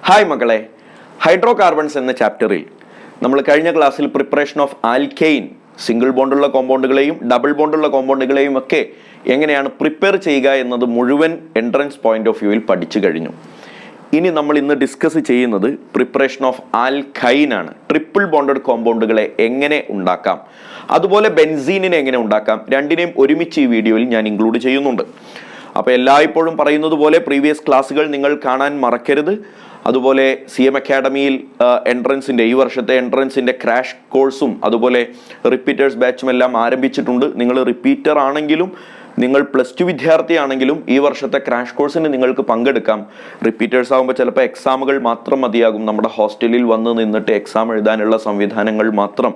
Hi മക്കളെ, hydro carbons എന്ന ചാപ്റ്ററിൽ നമ്മൾ കഴിഞ്ഞ ക്ലാസ്സിൽ പ്രിപ്പറേഷൻ ഓഫ് ആൽക്കെയിൻ, സിംഗിൾ ബോണ്ടുള്ള കോമ്പൗണ്ടുകളെയും ഡബിൾ ബോണ്ടുള്ള കോമ്പൗണ്ടുകളെയും ഒക്കെ എങ്ങനെയാണ് പ്രിപ്പയർ ചെയ്യുക എന്നത് മുഴുവൻ എൻട്രൻസ് പോയിന്റ് ഓഫ് വ്യൂവിൽ പഠിച്ചു കഴിഞ്ഞു. ഇനി നമ്മൾ ഇന്ന് ഡിസ്കസ് ചെയ്യുന്നത് പ്രിപ്പറേഷൻ ഓഫ് ആൽക്കൈൻ ആണ്. ട്രിപ്പിൾ ബോണ്ടഡ് കോമ്പൗണ്ടുകളെ എങ്ങനെ ഉണ്ടാക്കാം, അതുപോലെ ബെൻസീനിനെ എങ്ങനെ ഉണ്ടാക്കാം, രണ്ടിനെയും ഒരുമിച്ച് ഈ വീഡിയോയിൽ ഞാൻ ഇൻക്ലൂഡ് ചെയ്യുന്നുണ്ട്. അപ്പോൾ എല്ലായ്പ്പോഴും പറയുന്നത് പോലെ പ്രീവിയസ് ക്ലാസ്സുകൾ നിങ്ങൾ കാണാൻ മറക്കരുത്. അതുപോലെ CM അക്കാഡമിയിൽ എൻട്രൻസിൻ്റെ ഈ വർഷത്തെ എൻട്രൻസിൻ്റെ ക്രാഷ് കോഴ്സും അതുപോലെ റിപ്പീറ്റേഴ്സ് ബാച്ചും എല്ലാം ആരംഭിച്ചിട്ടുണ്ട്. നിങ്ങൾ റിപ്പീറ്റർ ആണെങ്കിലും നിങ്ങൾ +2 വിദ്യാർത്ഥിയാണെങ്കിലും ഈ വർഷത്തെ ക്രാഷ് കോഴ്സിന് നിങ്ങൾക്ക് പങ്കെടുക്കാം. റിപ്പീറ്റേഴ്സ് ആകുമ്പോൾ ചിലപ്പോൾ എക്സാമുകൾ മാത്രം മതിയാകും. നമ്മുടെ ഹോസ്റ്റലിൽ വന്ന് നിന്നിട്ട് എക്സാം എഴുതാനുള്ള സംവിധാനങ്ങൾ മാത്രം,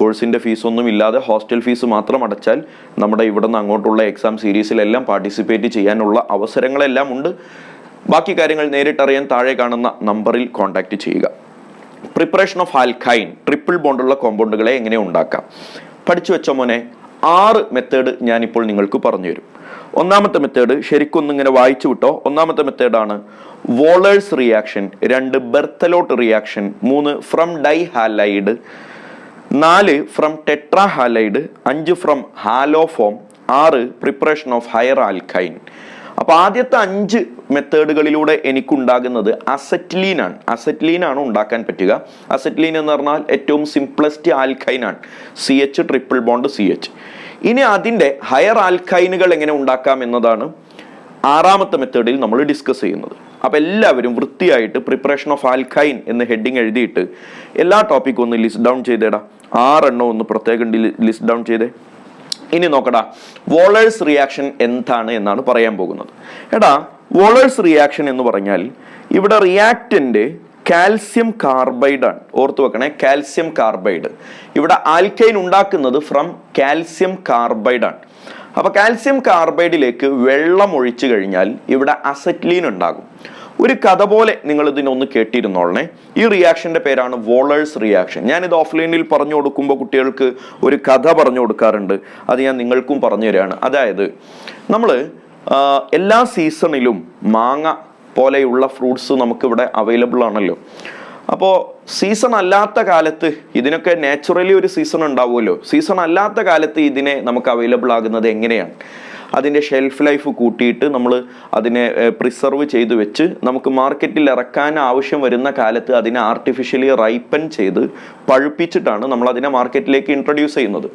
കോഴ്സിൻ്റെ ഫീസൊന്നും ഇല്ലാതെ ഹോസ്റ്റൽ ഫീസ് മാത്രം അടച്ചാൽ നമ്മുടെ ഇവിടെ നിന്ന് അങ്ങോട്ടുള്ള എക്സാം സീരീസിലെല്ലാം പാർട്ടിസിപ്പേറ്റ് ചെയ്യാനുള്ള അവസരങ്ങളെല്ലാം ഉണ്ട്. ബാക്കി കാര്യങ്ങൾ നേരിട്ടറിയാൻ താഴെ കാണുന്ന നമ്പറിൽ കോൺടാക്റ്റ് ചെയ്യുക. പ്രിപ്പറേഷൻ ഓഫ് ആൽക്കൈൻ, ട്രിപ്പിൾ ബോണ്ടുള്ള കോമ്പൗണ്ടുകളെ എങ്ങനെ ഉണ്ടാക്കാം പഠിച്ചു വെച്ച മോനെ. 6 മെത്തേഡ് ഞാനിപ്പോൾ നിങ്ങൾക്ക് പറഞ്ഞു തരും. ഒന്നാമത്തെ മെത്തേഡ് ശരിക്കും ഇങ്ങനെ വായിച്ചു വിട്ടോ. ഒന്നാമത്തെ മെത്തേഡാണ് Wohler's reaction, 2 Berthelot reaction, 3 from di halide, 4 from tetra halide, 5 from haloform, 6 preparation of higher alkyne. അപ്പോൾ ആദ്യത്തെ 5 മെത്തേഡുകളിലൂടെ എനിക്കുണ്ടാകുന്നത് അസറ്റ്ലീനാണ് ഉണ്ടാക്കാൻ പറ്റുക. അസറ്റ്ലീൻ എന്ന് പറഞ്ഞാൽ ഏറ്റവും സിംപ്ലസ്റ്റ് ആൽക്കൈനാണ്, CH ട്രിപ്പിൾ ബോണ്ട് CH. ഇനി അതിൻ്റെ ഹയർ ആൽക്കൈനുകൾ എങ്ങനെ ഉണ്ടാക്കാം എന്നതാണ് 6ാമത്തെ മെത്തേഡിൽ നമ്മൾ ഡിസ്കസ് ചെയ്യുന്നത്. അപ്പോൾ എല്ലാവരും വൃത്തിയായിട്ട് പ്രിപ്പറേഷൻ ഓഫ് ആൽക്കൈൻ എന്ന് ഹെഡിങ് എഴുതിയിട്ട് എല്ലാ ടോപ്പിക്കും ഒന്ന് ലിസ്റ്റ് ഡൗൺ ചെയ്തേടാ. 6 എണ്ണം ഒന്ന് പ്രത്യേകം ലിസ്റ്റ് ഡൗൺ ചെയ്തേ. ഇനി നോക്കടാ, വോളേഴ്സ് റിയാക്ഷൻ എന്താണ് എന്നാണ് പറയാൻ പോകുന്നത്. എടാ, വോളേഴ്സ് റിയാക്ഷൻ എന്ന് പറഞ്ഞാൽ ഇവിടെ റിയാക്റ്റന്റ് കാൽസ്യം കാർബൈഡ് ആണ്. ഓർത്തു വെക്കണേ, കാൽസ്യം കാർബൈഡ്. ഇവിടെ ആൽക്കൈൻ ഉണ്ടാക്കുന്നത് ഫ്രം കാൽസ്യം കാർബൈഡ് ആണ്. അപ്പൊ കാൽസ്യം കാർബൈഡിലേക്ക് വെള്ളം ഒഴിച്ചു കഴിഞ്ഞാൽ ഇവിടെ അസറ്റ്ലീൻ ഉണ്ടാകും. ഒരു കഥ പോലെ നിങ്ങൾ ഇതിനൊന്ന് കേട്ടിരുന്നോളണേ. ഈ റിയാക്ഷന്റെ പേരാണ് വോളേഴ്സ് റിയാക്ഷൻ. ഞാനിത് ഓഫ്ലൈനിൽ പറഞ്ഞു കൊടുക്കുമ്പോൾ കുട്ടികൾക്ക് ഒരു കഥ പറഞ്ഞു കൊടുക്കാറുണ്ട്. അത് ഞാൻ നിങ്ങൾക്കും പറഞ്ഞു തരാണ്. അതായത് നമ്മൾ എല്ലാ സീസണിലും മാങ്ങ പോലെയുള്ള ഫ്രൂട്ട്സ് നമുക്കിവിടെ അവൈലബിൾ ആണല്ലോ. അപ്പോൾ സീസൺ അല്ലാത്ത കാലത്ത് ഇതിനൊക്കെ നാച്ചുറലി ഒരു സീസൺ ഉണ്ടാവുമല്ലോ. സീസൺ അല്ലാത്ത കാലത്ത് ഇതിനെ നമുക്ക് അവൈലബിൾ ആകുന്നത് എങ്ങനെയാണ്? അതിൻ്റെ ഷെൽഫ് ലൈഫ് കൂട്ടിയിട്ട് നമ്മൾ അതിനെ പ്രിസർവ് ചെയ്ത് വെച്ച് നമുക്ക് മാർക്കറ്റിൽ ഇറക്കാൻ ആവശ്യം വരുന്ന കാലത്ത് അതിനെ ആർട്ടിഫിഷ്യലി റൈപ്പൻ ചെയ്ത് പഴുപ്പിച്ചിട്ടാണ് നമ്മൾ അതിനെ മാർക്കറ്റിലേക്ക് ഇൻട്രൊഡ്യൂസ് ചെയ്യുന്നത്.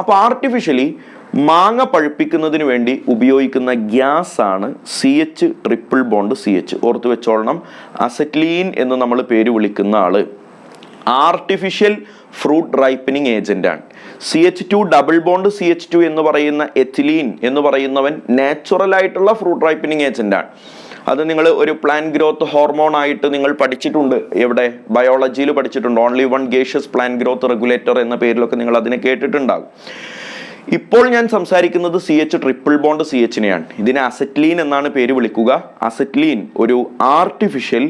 അപ്പോൾ ആർട്ടിഫിഷ്യലി മാങ്ങ പഴുപ്പിക്കുന്നതിന് വേണ്ടി ഉപയോഗിക്കുന്ന ഗ്യാസ് ആണ് CH ട്രിപ്പിൾ ബോണ്ട് CH. ഓർത്ത് വെച്ചോളണം, അസറ്റ്ലീൻ എന്ന് നമ്മൾ പേര് വിളിക്കുന്ന ആള് ആർട്ടിഫിഷ്യൽ ഫ്രൂട്ട് റൈപ്പനിങ് ഏജന്റ് ആണ്. CH2 ഡബിൾ ബോണ്ട് CH2 എന്ന് പറയുന്ന എഥിലീൻ എന്ന് പറയുന്നവൻ നാച്ചുറൽ ആയിട്ടുള്ള ഫ്രൂട്ട് റൈപ്പനിങ് ഏജന്റ് ആണ്. അത് നിങ്ങൾ ഒരു പ്ലാന്റ് ഗ്രോത്ത് ഹോർമോൺ ആയിട്ട് നിങ്ങൾ പഠിച്ചിട്ടുണ്ട്. എവിടെ? ബയോളജിയിൽ പഠിച്ചിട്ടുണ്ട്. Only one gaseous plant growth regulator എന്ന പേരിലൊക്കെ നിങ്ങൾ അതിനെ കേട്ടിട്ടുണ്ടാകും. ഇപ്പോൾ ഞാൻ സംസാരിക്കുന്നത് CH ട്രിപ്പിൾ ബോണ്ട് CHനെയാണ്. ഇതിനെ അസറ്റ്ലീൻ എന്നാണ് പേര് വിളിക്കുക. അസറ്റ്ലീൻ ഒരു ആർട്ടിഫിഷ്യൽ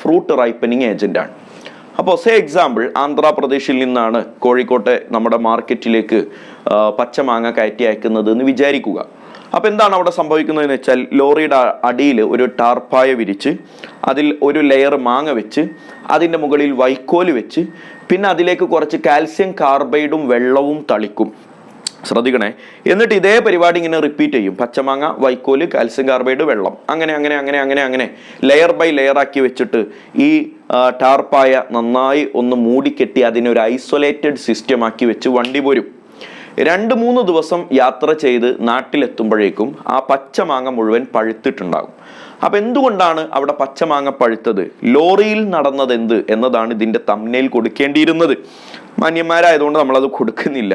ഫ്രൂട്ട് റൈപ്പനിങ് ഏജന്റ് ആണ്. അപ്പോൾ എക്സാമ്പിൾ, ആന്ധ്രാപ്രദേശിൽ നിന്നാണ് കോഴിക്കോട്ടെ നമ്മുടെ മാർക്കറ്റിലേക്ക് പച്ചമാങ്ങ കയറ്റി അയക്കുന്നത് എന്ന് വിചാരിക്കുക. അപ്പോൾ എന്താണ് അവിടെ സംഭവിക്കുന്നതെന്ന് വെച്ചാൽ, ലോറിയുടെ അടിയിൽ ഒരു ടാർപ്പായ വിരിച്ച് അതിൽ ഒരു ലെയർ മാങ്ങ വെച്ച് അതിൻ്റെ മുകളിൽ വൈക്കോല് വെച്ച് പിന്നെ അതിലേക്ക് കുറച്ച് കാൽസ്യം കാർബൈഡും വെള്ളവും തളിക്കും. ശ്രദ്ധിക്കണേ. എന്നിട്ട് ഇതേ പരിപാടി ഇങ്ങനെ റിപ്പീറ്റ് ചെയ്യും. പച്ചമാങ്ങ, വൈക്കോല്, കാൽസ്യം കാർബൈഡ്, വെള്ളം, അങ്ങനെ ലെയർ ബൈ ലെയർ ആക്കി വെച്ചിട്ട് ഈ ടാർപ്പായ നന്നായി ഒന്ന് മൂടിക്കെട്ടി അതിനൊരു ഐസൊലേറ്റഡ് സിസ്റ്റം ആക്കി വെച്ച് വണ്ടി പോരും. 2-3 ദിവസം യാത്ര ചെയ്ത് നാട്ടിലെത്തുമ്പോഴേക്കും ആ പച്ചമാങ്ങ മുഴുവൻ പഴുത്തിട്ടുണ്ടാകും. അപ്പം എന്തുകൊണ്ടാണ് അവിടെ പച്ചമാങ്ങ പഴുത്തത്? ലോറിയിൽ നടന്നത് എന്ത് എന്നതാണ് ഇതിൻ്റെ തംബ്നെയിൽ കൊടുക്കേണ്ടിയിരുന്നത്. മാന്യന്മാരായതുകൊണ്ട് നമ്മളത് കൊടുക്കുന്നില്ല.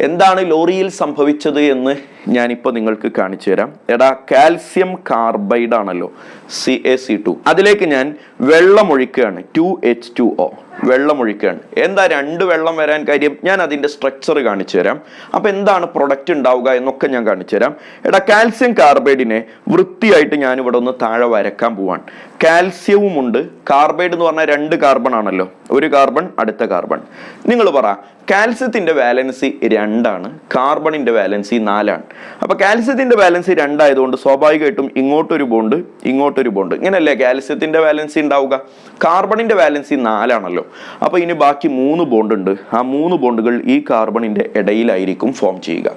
എന്താണ് ലോറിയിൽ സംഭവിച്ചത് എന്ന് ഞാനിപ്പോൾ നിങ്ങൾക്ക് കാണിച്ചു തരാം. എടാ, കാൽസ്യം കാർബൈഡ് ആണല്ലോ, CaC2. അതിലേക്ക് ഞാൻ വെള്ളം ഒഴിക്കുകയാണ്, 2H2O. വെള്ളം ഒഴിക്കുകയാണ്. എന്താ 2 വെള്ളം വരാൻ കാര്യം? ഞാൻ അതിൻ്റെ സ്ട്രക്ചർ കാണിച്ചു തരാം. അപ്പം എന്താണ് പ്രൊഡക്റ്റ് ഉണ്ടാവുക എന്നൊക്കെ ഞാൻ കാണിച്ചു തരാം. എടാ, കാൽസ്യം കാർബൈഡിനെ വൃത്തിയായിട്ട് ഞാനിവിടെ ഒന്ന് താഴെ വരക്കാൻ പോവാണ്. കാൽസ്യവും ഉണ്ട്, കാർബൈഡ് എന്ന് പറഞ്ഞാൽ 2 കാർബൺ ആണല്ലോ, ഒരു കാർബൺ അടുത്ത കാർബൺ. നിങ്ങൾ പറ, കാൽസ്യത്തിൻ്റെ വാലൻസി 2ആണ്, കാർബണിൻ്റെ വാലൻസി 4ആണ്. അപ്പോൾ കാൽസ്യത്തിൻ്റെ വാലൻസി 2 ആയതുകൊണ്ട് സ്വാഭാവികമായിട്ടും ഇങ്ങോട്ടൊരു ബോണ്ട് ഇങ്ങോട്ടൊരു ബോണ്ട്, ഇങ്ങനെയല്ലേ കാൽസ്യത്തിൻ്റെ വാലൻസി ഉണ്ടാവുക. കാർബണിൻ്റെ വാലൻസി 4 ആണല്ലോ. അപ്പോൾ ഇനി ബാക്കി 3 ബോണ്ട് ഉണ്ട്. ആ 3 ബോണ്ടുകൾ ഈ കാർബണിൻ്റെ ഇടയിലായിരിക്കും ഫോം ചെയ്യുക.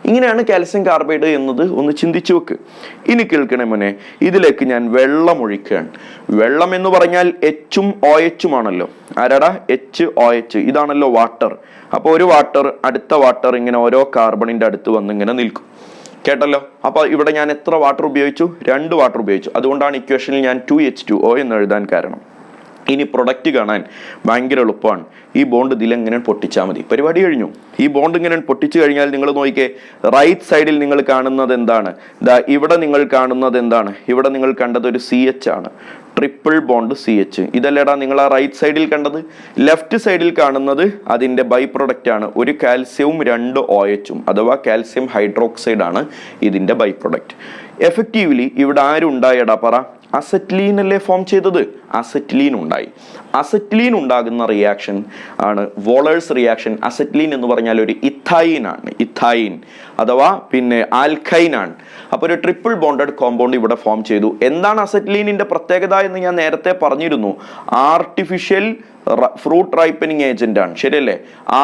ഇങ്ങനെയാണ് കാൽസ്യം കാർബൈഡ് എന്നത്. ഒന്ന് ചിന്തിച്ചു വെക്ക്. ഇനി കേൾക്കണേ മോനെ, ഇതിലേക്ക് ഞാൻ വെള്ളം ഒഴിക്കുകയാണ്. വെള്ളം എന്ന് പറഞ്ഞാൽ എച്ചും ഒ എച്ചും ആണല്ലോ. ആരാടാ? HOH. ഇതാണല്ലോ വാട്ടർ. അപ്പോൾ ഒരു വാട്ടർ അടുത്ത വാട്ടർ ഇങ്ങനെ ഓരോ കാർബണിന്റെ അടുത്ത് വന്ന് ഇങ്ങനെ നിൽക്കും. കേട്ടല്ലോ? അപ്പോൾ ഇവിടെ ഞാൻ എത്ര വാട്ടർ ഉപയോഗിച്ചു? 2 വാട്ടർ ഉപയോഗിച്ചു. അതുകൊണ്ടാണ് ഇക്വേഷനിൽ ഞാൻ 2H2O എന്ന് എഴുതാൻ കാരണം. ഇനി പ്രൊഡക്റ്റ് കാണാൻ ഭയങ്കര എളുപ്പമാണ്. ഈ ബോണ്ട് ഇതിലെങ്ങനെ പൊട്ടിച്ചാൽ മതി, പരിപാടി കഴിഞ്ഞു. ഈ ബോണ്ട് ഇങ്ങനെ പൊട്ടിച്ചു കഴിഞ്ഞാൽ നിങ്ങൾ നോക്കിക്കേ, റൈറ്റ് സൈഡിൽ നിങ്ങൾ കാണുന്നത് എന്താണ്? ഇവിടെ നിങ്ങൾ കാണുന്നത് എന്താണ്? ഇവിടെ നിങ്ങൾ കണ്ടത് ഒരു CH ആണ്, ട്രിപ്പിൾ ബോണ്ട് CH. ഇതല്ലേടാ നിങ്ങൾ ആ റൈറ്റ് സൈഡിൽ കണ്ടത്? ലെഫ്റ്റ് സൈഡിൽ കാണുന്നത് അതിൻ്റെ ബൈ പ്രൊഡക്റ്റ് ആണ്, ഒരു കാൽസ്യവും 2 OHും, അഥവാ കാൽസ്യം ഹൈഡ്രോക്സൈഡ് ആണ് ഇതിൻ്റെ ബൈ പ്രൊഡക്റ്റ്. എഫക്റ്റീവ്ലി ഇവിടെ ആരുണ്ടായടാ പറ? അസറ്റ്ലീൻ അല്ലേ ഫോം ചെയ്തത്? അസറ്റ്ലീൻ ഉണ്ടായി. അസറ്റ്ലീൻ ഉണ്ടാകുന്ന റിയാക്ഷൻ ആണ് വോളേഴ്സ് റിയാക്ഷൻ. അസറ്റ്ലീൻ എന്ന് പറഞ്ഞാൽ ഒരു ഇഥൈൻ ആണ്, ഇഥൈൻ അഥവാ പിന്നെ ആൽക്കൈൻ ആണ്. അപ്പോൾ ഒരു ട്രിപ്പിൾ ബോണ്ടഡ് കോമ്പൗണ്ട് ഇവിടെ ഫോം ചെയ്തു. എന്താണ് അസറ്റ്ലീനിന്റെ പ്രത്യേകത എന്ന് ഞാൻ നേരത്തെ പറഞ്ഞിരുന്നു. ആർട്ടിഫിഷ്യൽ ഫ്രൂട്ട് റൈപ്പനിങ് ഏജന്റ് ആണ്, ശരിയല്ലേ?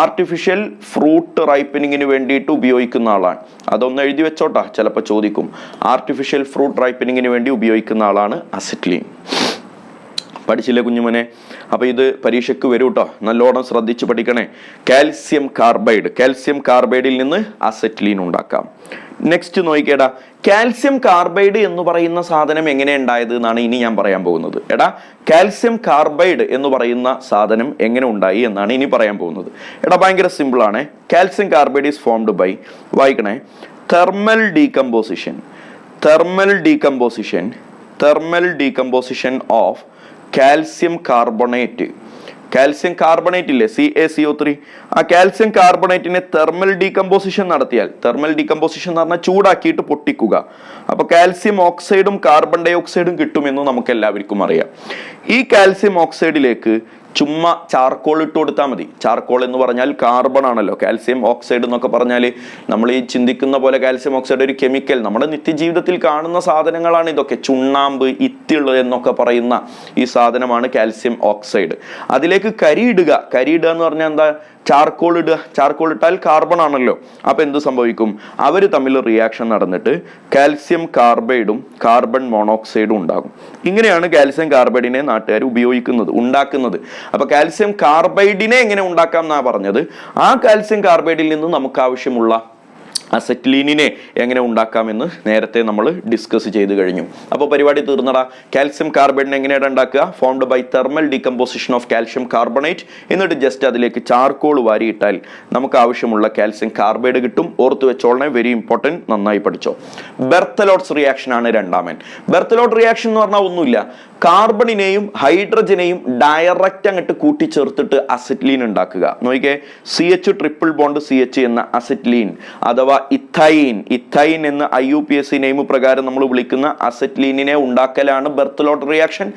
ആർട്ടിഫിഷ്യൽ ഫ്രൂട്ട് റൈപ്പനിങ്ങിന് വേണ്ടിയിട്ട് ഉപയോഗിക്കുന്ന ആളാണ്. അതൊന്ന് എഴുതി വെച്ചോട്ടാ, ചിലപ്പോൾ ചോദിക്കും. ആർട്ടിഫിഷ്യൽ ഫ്രൂട്ട് റൈപ്പനിങ്ങിന് വേണ്ടി ഉപയോഗിക്കുന്ന ആളാണ് അസറ്റ്ലീൻ. പഠിച്ചില്ലേ കുഞ്ഞുമോനെ? അപ്പോൾ ഇത് പരീക്ഷയ്ക്ക് വരൂ കേട്ടോ, നല്ലോണം ശ്രദ്ധിച്ച് പഠിക്കണേ. കാൽസ്യം കാർബൈഡ്, കാൽസ്യം കാർബൈഡിൽ നിന്ന് അസറ്റ്ലീൻ ഉണ്ടാക്കാം. നെക്സ്റ്റ് നോക്കിക്കേടാ, കാൽസ്യം കാർബൈഡ് എന്ന് പറയുന്ന സാധനം എങ്ങനെ ഉണ്ടായത് എന്നാണ് ഇനി ഞാൻ പറയാൻ പോകുന്നത്. എടാ, കാൽസ്യം കാർബൈഡ് എന്ന് പറയുന്ന സാധനം എങ്ങനെ ഉണ്ടായി എന്നാണ് ഇനി പറയാൻ പോകുന്നത്. എടാ, ഭയങ്കര സിമ്പിൾ ആണ്. Calcium carbide is formed by, വായിക്കണേ, thermal decomposition, thermal decomposition, thermal decomposition of calcium carbonate. Calcium carbonate ഇല്ലേ, CaCO3, ആ കാൽസ്യം കാർബണേറ്റിനെ തെർമൽ ഡീകമ്പോസിഷൻ നടത്തിയാൽ, തെർമൽ ഡീകമ്പോസിഷൻ എന്ന് പറഞ്ഞാൽ ചൂടാക്കിയിട്ട് പൊട്ടിക്കുക, അപ്പോൾ കാൽസ്യം ഓക്സൈഡും കാർബൺ ഡൈ ഓക്സൈഡും കിട്ടുമെന്ന് നമുക്ക് എല്ലാവർക്കും അറിയാം. ഈ കാൽസ്യം ഓക്സൈഡിലേക്ക് ചുമ്മാ ചാർക്കോൾ ഇട്ട് കൊടുത്താൽ മതി. ചാർക്കോൾ എന്ന് പറഞ്ഞാൽ കാർബൺ ആണല്ലോ. കാൽസ്യം ഓക്സൈഡ് എന്നൊക്കെ പറഞ്ഞാൽ നമ്മൾ ഈ ചിന്തിക്കുന്ന പോലെ കാൽസ്യം ഓക്സൈഡ് ഒരു കെമിക്കൽ, നമ്മുടെ നിത്യജീവിതത്തിൽ കാണുന്ന സാധനങ്ങളാണ് ഇതൊക്കെ. ചുണ്ണാമ്പ്, ഇത്തിള് എന്നൊക്കെ പറയുന്ന ഈ സാധനമാണ് കാൽസ്യം ഓക്സൈഡ്. അതിലേക്ക് കരിയിടുക. കരിയിടുക എന്ന് പറഞ്ഞാൽ എന്താ? ചാർക്കോൾ ഇടുക. ചാർക്കോൾ ഇട്ടാൽ കാർബൺ ആണല്ലോ. അപ്പൊ എന്ത് സംഭവിക്കും? അവർ തമ്മിൽ റിയാക്ഷൻ നടന്നിട്ട് കാൽസ്യം കാർബൈഡും കാർബൺ മോണോക്സൈഡും ഉണ്ടാകും. ഇങ്ങനെയാണ് കാൽസ്യം കാർബൈഡിനെ നാട്ടുകാർ ഉപയോഗിക്കുന്നത്, ഉണ്ടാക്കുന്നത്. അപ്പൊ കാൽസ്യം കാർബൈഡിനെ എങ്ങനെ ഉണ്ടാക്കാം എന്നാ പറഞ്ഞത്. ആ കാൽസ്യം കാർബൈഡിൽ നിന്ന് നമുക്ക് ആവശ്യമുള്ള അസറ്റ്ലീനിനെ എങ്ങനെ ഉണ്ടാക്കാമെന്ന് നേരത്തെ നമ്മൾ ഡിസ്കസ് ചെയ്ത് കഴിഞ്ഞു. അപ്പോൾ പരിപാടി തീർന്നടാ. കാൽസ്യം കാർബൈഡിനെ എങ്ങനെയാണ് ഉണ്ടാക്കുക? Formed by thermal decomposition of calcium carbonate. എന്നിട്ട് ജസ്റ്റ് അതിലേക്ക് ചാർക്കോൾ വാരിയിട്ടാൽ നമുക്ക് ആവശ്യമുള്ള കാൽസ്യം കാർബൈഡ് കിട്ടും. ഓർത്ത് വെച്ചോളണേ, വെരി ഇമ്പോർട്ടൻറ്റ്, നന്നായി പഠിച്ചോ. ബെർത്തലോട്ട്സ് റിയാക്ഷൻ ആണ് രണ്ടാമൻ. ബെർത്തലോട്ട് റിയാക്ഷൻ എന്ന് പറഞ്ഞാൽ ഒന്നുമില്ല, കാർബണിനെയും ഹൈഡ്രജനെയും ഡയറക്റ്റ് അങ്ങോട്ട് കൂട്ടിച്ചേർത്തിട്ട് അസറ്റ്ലീൻ ഉണ്ടാക്കുക. നോക്കിക്കേ, CH ട്രിപ്പിൾ ബോണ്ട് CH എന്ന അസറ്റ്ലീൻ അഥവാ ഇഥൈൻ, ഇഥൈൻ എന്ന IUPAC നെയിം പ്രകാരം നമ്മൾ വിളിക്കുന്ന അസറ്റ്ലീനിനെ ഉണ്ടാക്കലാണ് Berthelot reaction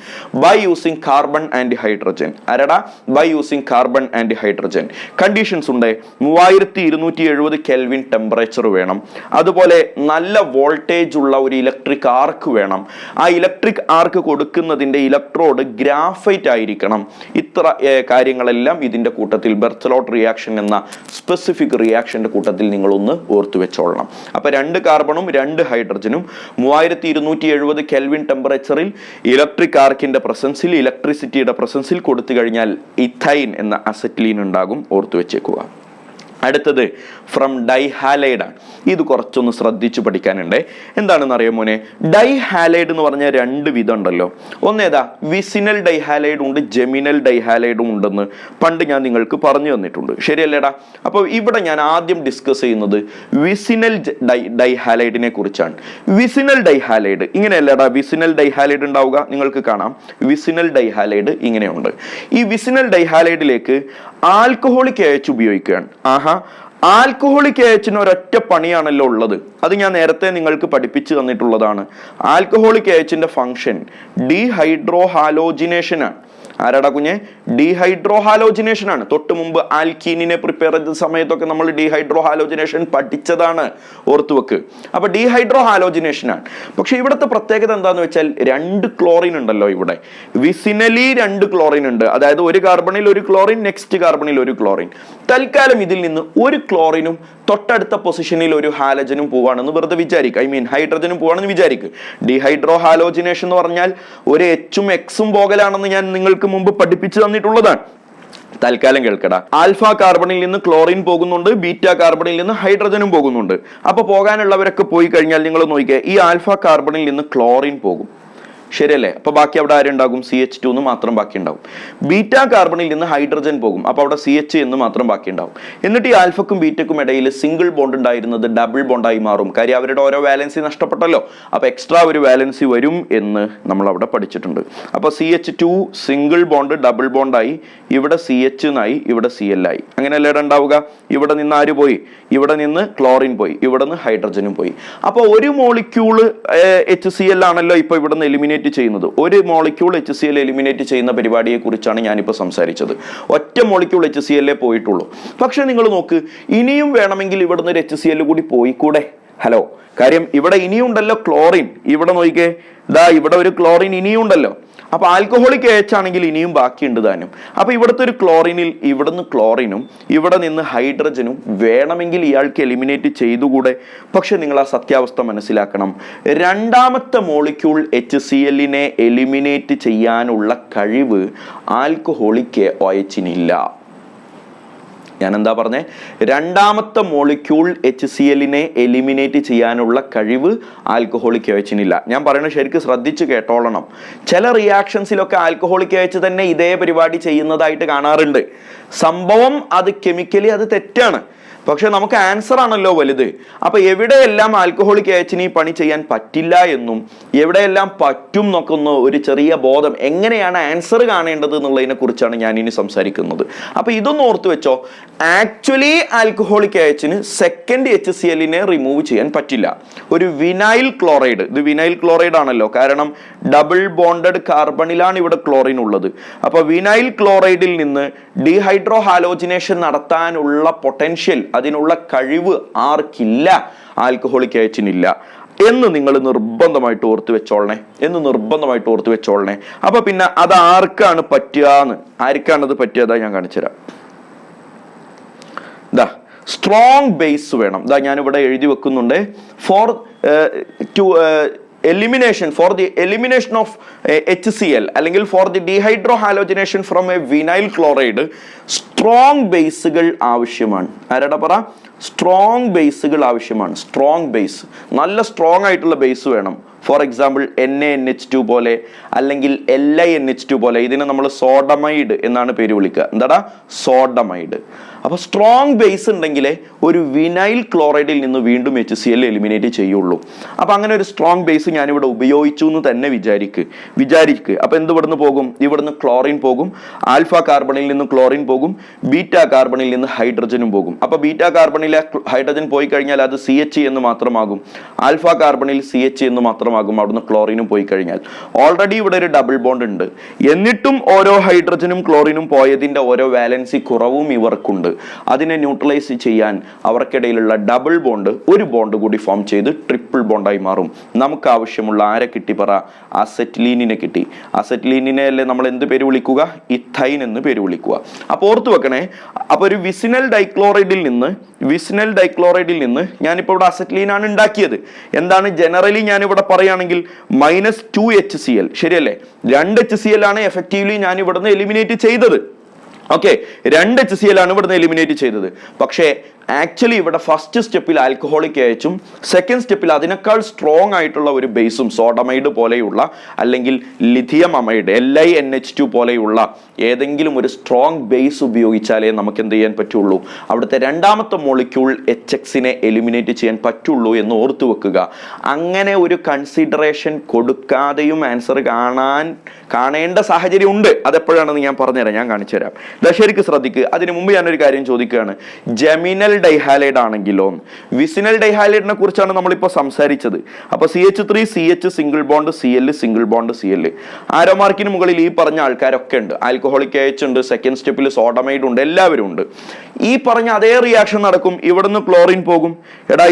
by using carbon and hydrogen. ആരടാ? By using carbon and hydrogen. Conditions ഉണ്ട്. 3270 കെൽവിൻ ടെമ്പറേച്ചർ വേണം. അതുപോലെ നല്ല വോൾട്ടേജ് ഉള്ള ഒരു ഇലക്ട്രിക് ആർക്ക് വേണം. ആ ഇലക്ട്രിക് ആർക്ക് കൊടുക്കുന്നതിന്റെ ഇലക്ട്രോഡ് ഗ്രാഫൈറ്റ് ആയിരിക്കണം. ഇത്ര കാര്യങ്ങളെല്ലാം ഇതിന്റെ കൂട്ടത്തിൽ ബെർത്തലോട്ട് റിയാക്ഷൻ എന്ന സ്പെസിഫിക് റിയാക്ഷന്റെ കൂട്ടത്തിൽ നിങ്ങളൊന്ന് ഓർത്തു വെച്ചോളണം. അപ്പൊ 2 കാർബണും 2 ഹൈഡ്രജനും 3270 കെൽവിൻ ടെമ്പറേച്ചറിൽ ഇലക്ട്രിക് ആർക്കിന്റെ പ്രസൻസിൽ, ഇലക്ട്രിസിറ്റിയുടെ പ്രസൻസിൽ കൊടുത്തു കഴിഞ്ഞാൽ ഇഥൈൻ എന്ന അസറ്റ്ലീൻ ഉണ്ടാകും. ഓർത്തു വെച്ചേക്കുക. അടുത്തത് ഫ്രം ഡൈഹാലൈഡ് ആണ്. ഇത് കുറച്ചൊന്ന് ശ്രദ്ധിച്ചു പഠിക്കാനുണ്ട്. എന്താണെന്ന് അറിയാം മോനെ? ഡൈഹാലൈഡ് എന്ന് പറഞ്ഞാൽ 2 വിധം ഉണ്ടല്ലോ. ഒന്നേതാ? വിസിനൽ ഡൈഹാലൈഡും ഉണ്ട്, ജെമിനൽ ഡൈഹാലൈഡും ഉണ്ടെന്ന് പണ്ട് ഞാൻ നിങ്ങൾക്ക് പറഞ്ഞു തന്നിട്ടുണ്ട്, ശരിയല്ലേടാ? അപ്പോൾ ഇവിടെ ഞാൻ ആദ്യം ഡിസ്കസ് ചെയ്യുന്നത് വിസിനൽ ഡൈഹാലൈഡിനെ കുറിച്ചാണ്. വിസിനൽ ഡൈഹാലൈഡ് ഇങ്ങനെയല്ലേടാ വിസിനൽ ഡൈഹാലൈഡ് ഉണ്ടാവുക? നിങ്ങൾക്ക് കാണാം, വിസിനൽ ഡൈഹാലൈഡ് ഇങ്ങനെയുണ്ട്. ഈ വിസിനൽ ഡൈഹാലൈഡിലേക്ക് ആൽക്കഹോളിക് AH ഉപയോഗിക്കുകയാണ്. ആൽക്കഹോളിക് AHന് ഒരൊറ്റ പണിയാണല്ലോ ഉള്ളത്. അത് ഞാൻ നേരത്തെ നിങ്ങൾക്ക് പഠിപ്പിച്ചു തന്നിട്ടുള്ളതാണ്. ആൽക്കഹോളിക് AHന്റെ ഫംഗ്ഷൻ ഡീഹൈഡ്രോ ഹാലോജിനേഷൻ ആണ്. ആരാടാ കുഞ്ഞെ? ഡീഹൈഡ്രോ ഹാലോജിനേഷൻ ആണ്. തൊട്ട് മുമ്പ് ആൽക്കീനിനെ പ്രിപ്പയർ ചെയ്ത സമയത്തൊക്കെ നമ്മൾ ഡീഹൈഡ്രോ ഹാലോജിനേഷൻ പഠിച്ചതാണ്, ഓർത്തു വെക്ക്. അപ്പൊ ഡീഹൈഡ്രോ ഹാലോജിനേഷൻ ആണ്. പക്ഷെ ഇവിടുത്തെ പ്രത്യേകത എന്താന്ന് വെച്ചാൽ 2 ക്ലോറിൻ ഉണ്ടല്ലോ ഇവിടെ. വിസിനലി 2 ക്ലോറിൻ ഉണ്ട്, അതായത് ഒരു കാർബണിൽ ഒരു ക്ലോറിൻ, നെക്സ്റ്റ് കാർബണിൽ ഒരു ക്ലോറിൻ. തൽക്കാലം ഇതിൽ നിന്ന് ഒരു ക്ലോറിനും തൊട്ടടുത്ത പൊസിഷനിൽ ഒരു ഹാലജനും പോവാണെന്ന് വെറുതെ വിചാരിക്കുക. ഹൈഡ്രജനും പോവാണെന്ന് വിചാരിക്കുക. ഡീഹൈഡ്രോ ഹാലോജിനേഷൻ എന്ന് പറഞ്ഞാൽ ഒരു എച്ചും എക്സും പോകലാണെന്ന് ഞാൻ നിങ്ങൾക്ക് മുമ്പ് പഠിപ്പിച്ചു തന്നിട്ടുള്ളതാണ്. തൽക്കാലം കേൾക്കടാ. ആൽഫ കാർബണിൽ നിന്ന് ക്ലോറിൻ പോകുന്നുണ്ട്, ബീറ്റ കാർബണിൽ നിന്ന് ഹൈഡ്രജനും പോകുന്നുണ്ട്. അപ്പൊ പോകാനുള്ളവരൊക്കെ പോയി കഴിഞ്ഞാൽ നിങ്ങൾ നോക്കിയേ, ഈ ആൽഫ കാർബണിൽ നിന്ന് ക്ലോറിൻ പോകും, ശരിയല്ലേ? അപ്പൊ ബാക്കി അവിടെ ആരുണ്ടാകും? CH2 എന്ന് മാത്രം ബാക്കി ഉണ്ടാവും. ബീറ്റ കാർബണിൽ നിന്ന് ഹൈഡ്രജൻ പോകും, അപ്പൊ അവിടെ CH എന്ന് മാത്രം ബാക്കി ഉണ്ടാവും. എന്നിട്ട് ഈ ആൽഫക്കും ബീറ്റക്കും ഇടയിൽ സിംഗിൾ ബോണ്ട് ഉണ്ടായിരുന്നത് ഡബിൾ ബോണ്ടായി മാറും. കാര്യം അവരുടെ ഓരോ വാലൻസി നഷ്ടപ്പെട്ടല്ലോ, അപ്പൊ എക്സ്ട്രാ ഒരു വാലൻസി വരും എന്ന് നമ്മൾ അവിടെ പഠിച്ചിട്ടുണ്ട്. അപ്പൊ CH2 സിംഗിൾ ബോണ്ട് ഡബിൾ ബോണ്ടായി, ഇവിടെ CH എന്നായി, ഇവിടെ Cl ആയി. അങ്ങനെയല്ലേ ഉണ്ടാവുക? ഇവിടെ നിന്ന് ആര് പോയി? ഇവിടെ നിന്ന് ക്ലോറിൻ പോയി, ഇവിടെ നിന്ന് ഹൈഡ്രജനും പോയി. അപ്പൊ ഒരു മോളിക്യൂള് HCl ആണല്ലോ ഇപ്പൊ ഇവിടെ നിന്ന് എലിമിനേറ്റ് ചെയ്യുന്നത്. ഒരു മോളിക്യൂൾ HCl എലിമിനേറ്റ് ചെയ്യുന്ന പരിപാടിയെ കുറിച്ചാണ് ഞാനിപ്പോൾ സംസാരിച്ചത്. ഒറ്റ മോളിക്യൂൾ HCl പോയിട്ടുള്ളൂ. പക്ഷെ നിങ്ങൾ നോക്ക്, ഇനിയും വേണമെങ്കിൽ ഇവിടുന്ന് ഒരു HCl കൂടി പോയിക്കൂടെ? ഹലോ, കാര്യം ഇവിടെ ഇനിയുണ്ടല്ലോ ക്ലോറിൻ. ഇവിടെ നോക്കിക്കേ, ഇവിടെ ഒരു ക്ലോറിൻ ഇനിയുണ്ടല്ലോ. അപ്പൊ ആൽക്കഹോളിക് AH ആണെങ്കിൽ ഇനിയും ബാക്കിയുണ്ട് താനും. അപ്പൊ ഇവിടുത്തെ ഒരു ക്ലോറിനിൽ ഇവിടുന്ന് ക്ലോറിനും ഇവിടെ നിന്ന് ഹൈഡ്രജനും വേണമെങ്കിൽ ഇയാൾക്ക് എലിമിനേറ്റ് ചെയ്തുകൂടെ? പക്ഷെ നിങ്ങൾ ആ സത്യാവസ്ഥ മനസ്സിലാക്കണം. രണ്ടാമത്തെ മോളിക്യൂൾ HCl എലിമിനേറ്റ് ചെയ്യാനുള്ള കഴിവ് ആൽക്കഹോളിക് OH-നില്ല. ഞാൻ എന്താ പറഞ്ഞേ? രണ്ടാമത്തെ മോളിക്യൂൾ HCl എലിമിനേറ്റ് ചെയ്യാനുള്ള കഴിവ് ആൽക്കഹോളിക് OH-നില്ല. ഞാൻ പറയുന്നത് ശരിക്കും ശ്രദ്ധിച്ച് കേട്ടോളണം. ചില റിയാക്ഷൻസിലൊക്കെ ആൽക്കഹോളിക് OH തന്നെ ഇതേ പരിപാടി ചെയ്യുന്നതായിട്ട് കാണാറുണ്ട്. സംഭവം അത് കെമിക്കലി അത് തെറ്റാണ്, പക്ഷെ നമുക്ക് ആൻസർ ആണല്ലോ വലുത്. അപ്പൊ എവിടെയെല്ലാം ആൽക്കഹോളിക് OH-ന് ഈ പണി ചെയ്യാൻ പറ്റില്ല എന്നും എവിടെയെല്ലാം പറ്റും നോക്കുന്ന ഒരു ചെറിയ ബോധം, എങ്ങനെയാണ് ആൻസർ കാണേണ്ടത് എന്നുള്ളതിനെ കുറിച്ചാണ് ഞാൻ ഇനി സംസാരിക്കുന്നത്. അപ്പൊ ഇതൊന്നും ഓർത്തു വെച്ചോ. ആക്ച്വലി ആൽക്കഹോളിക് OH-ന് സെക്കൻഡ് HCl റിമൂവ് ചെയ്യാൻ പറ്റില്ല. ഒരു വിനൈൽ ക്ലോറൈഡ്, ഇത് വിനൈൽ ക്ലോറൈഡ് ആണല്ലോ, കാരണം ഡബിൾ ബോണ്ടഡ് കാർബണിലാണ് ഇവിടെ ക്ലോറിൻ ഉള്ളത്. അപ്പൊ വിനൈൽ ക്ലോറൈഡിൽ നിന്ന് ഡീഹൈഡ്രോ ഹാലോജിനേഷൻ നടത്താനുള്ള പൊട്ടൻഷ്യൽ, അതിനുള്ള കഴിവ് ആർക്കില്ല? ആൽക്കഹോളിക് OH-നില്ല എന്ന് നിങ്ങൾ നിർബന്ധമായിട്ട് ഓർത്ത് വെച്ചോളണേ. അപ്പൊ പിന്നെ അത് ആർക്കാണ് പറ്റുകയെന്ന്, ആർക്കാണത് പറ്റിയതാ ഞാൻ കാണിച്ചുതരാം. സ്ട്രോങ് ബേസ് വേണം. ഞാനിവിടെ എഴുതി വെക്കുന്നുണ്ട്. For the elimination of HCl അല്ലെങ്കിൽ for the dehydrohalogenation from a vinyl chloride strong ബേസുകൾ ആവശ്യമാണ്. ആരാടാ പറ? സ്ട്രോങ് ബേസുകൾ ആവശ്യമാണ്. സ്ട്രോങ് ബേസ്, നല്ല സ്ട്രോങ് ആയിട്ടുള്ള ബേസ് വേണം. ഫോർ എക്സാമ്പിൾ NaNH2 പോലെ അല്ലെങ്കിൽ LiNH2 പോലെ. ഇതിനെ നമ്മൾ സോഡമൈഡ് എന്നാണ് പേര് വിളിക്കുക. എന്താടാ? സോഡമൈഡ്. അപ്പൊ സ്ട്രോങ് ബേസ് ഉണ്ടെങ്കിലേ ഒരു വിനൈൽ ക്ലോറൈഡിൽ നിന്ന് വീണ്ടും HCl എലിമിനേറ്റ് ചെയ്യുള്ളൂ. അപ്പൊ അങ്ങനെ ഒരു സ്ട്രോങ് ബേസ് ഞാനിവിടെ ഉപയോഗിച്ചു എന്ന് തന്നെ വിചാരിക്ക്. അപ്പൊ എന്ത് ഇവിടുന്ന് പോകും? ഇവിടുന്ന് ക്ലോറിൻ പോകും, ആൽഫ കാർബണിൽ നിന്ന് ക്ലോറിൻ പോകും, ബീറ്റ കാർബണിൽ നിന്ന് ഹൈഡ്രജനും പോകും. അപ്പൊ ബീറ്റ കാർബണിലെ ഹൈഡ്രജൻ പോയി കഴിഞ്ഞാൽ അത് CH എന്ന് മാത്രമാകും, ആൽഫ കാർബണിൽ CH എന്ന് മാത്രമാകും. അവിടുന്ന് ക്ലോറിനും പോയി കഴിഞ്ഞാൽ ഓൾറെഡി ഇവിടെ ഒരു ഡബിൾ ബോണ്ട് ഉണ്ട്. എന്നിട്ടും ഓരോ ഹൈഡ്രജനും ക്ലോറിനും പോയതിന്റെ ഓരോ വാലൻസി കുറവും ഇവർക്കുണ്ട്. അതിനെ ന്യൂട്രലൈസ് ചെയ്യാൻ അവർക്കിടയിലുള്ള ഡബിൾ ബോണ്ട് ഒരു ബോണ്ട് കൂടി ഫോം ചെയ്ത് ട്രിപ്പിൾ ബോണ്ടായി മാറും. നമുക്ക് ആവശ്യമുള്ള ആരെ കിട്ടി പറ? അസെറ്റിലീനിനെ കിട്ടി. അസെറ്റിലീനിനെ അല്ലേ നമ്മൾ എന്ത് പേര് വിളിക്കുക? ഇഥൈൻ എന്ന് പേര് വിളിക്കുക. അപ്പൊ ഓർത്തു വെക്കണേ. അപ്പൊ ഒരു വിസിനൽ ഡൈക്ലോറൈഡിൽ നിന്ന് ഞാനിപ്പോ ഇവിടെ അസെറ്റിലീൻ ആണ് ഉണ്ടാക്കിയത്. എന്താണ് ജനറലി ഞാനിവിടെ പറയുകയാണെങ്കിൽ -2 HCl, ശരിയല്ലേ? 2 HCl ആണ് എഫക്റ്റീവ്ലി ഞാൻ ഇവിടുന്ന് എലിമിനേറ്റ് ചെയ്തത്. ഓക്കെ, 2 HCl ആണ് ഇവിടുന്ന് എലിമിനേറ്റ് ചെയ്തത്. പക്ഷേ ആക്ച്വലി ഇവിടെ ഫസ്റ്റ് സ്റ്റെപ്പിൽ ആൽക്കഹോളിക് OH-ഉം സെക്കൻഡ് സ്റ്റെപ്പിൽ അതിനേക്കാൾ സ്ട്രോങ് ആയിട്ടുള്ള ഒരു ബേസും സോഡമൈഡ് പോലെയുള്ള അല്ലെങ്കിൽ ലിഥിയം അമൈഡ് LiNH2 പോലെയുള്ള ഏതെങ്കിലും ഒരു സ്ട്രോങ് ബേസ് ഉപയോഗിച്ചാലേ നമുക്ക് എന്ത് ചെയ്യാൻ പറ്റുള്ളൂ? അവിടുത്തെ രണ്ടാമത്തെ മോളിക്യൂൾ HX-നെ എലിമിനേറ്റ് ചെയ്യാൻ പറ്റുള്ളൂ എന്ന് ഓർത്തു വെക്കുക. അങ്ങനെ ഒരു കൺസിഡറേഷൻ കൊടുക്കാതെയും ആൻസർ കാണേണ്ട സാഹചര്യം ഉണ്ട്. അതെപ്പോഴാണെന്ന് ഞാൻ പറഞ്ഞുതരാം, ഞാൻ കാണിച്ചു തരാം. ശരിക്കും ശ്രദ്ധിക്കുക. അതിനു മുമ്പ് ഞാനൊരു കാര്യം ചോദിക്കുകയാണ്. ജെമിനൽ ഡൈഹാലൈഡ് ആണെങ്കിലോ, വിസിനൽ ഡൈഹാലൈഡിനെ കുറിച്ചാണ് നമ്മളിപ്പോൾ സംസാരിച്ചത്. അപ്പൊ CH3 CH single bond Cl single bond Cl. ആരോ മാർക്കിന് മുകളിൽ ഈ പറഞ്ഞ ആൾക്കാരൊക്കെ ഉണ്ട്. ആൽക്കഹോളിക് AH ഉണ്ട്, സെക്കൻഡ് സ്റ്റെപ്പിൽ സോഡമൈഡ് ഉണ്ട്, എല്ലാവരും ഉണ്ട്. ഈ പറഞ്ഞ അതേ റിയാക്ഷൻ നടക്കും. ഇവിടുന്ന് ക്ലോറിൻ പോകും,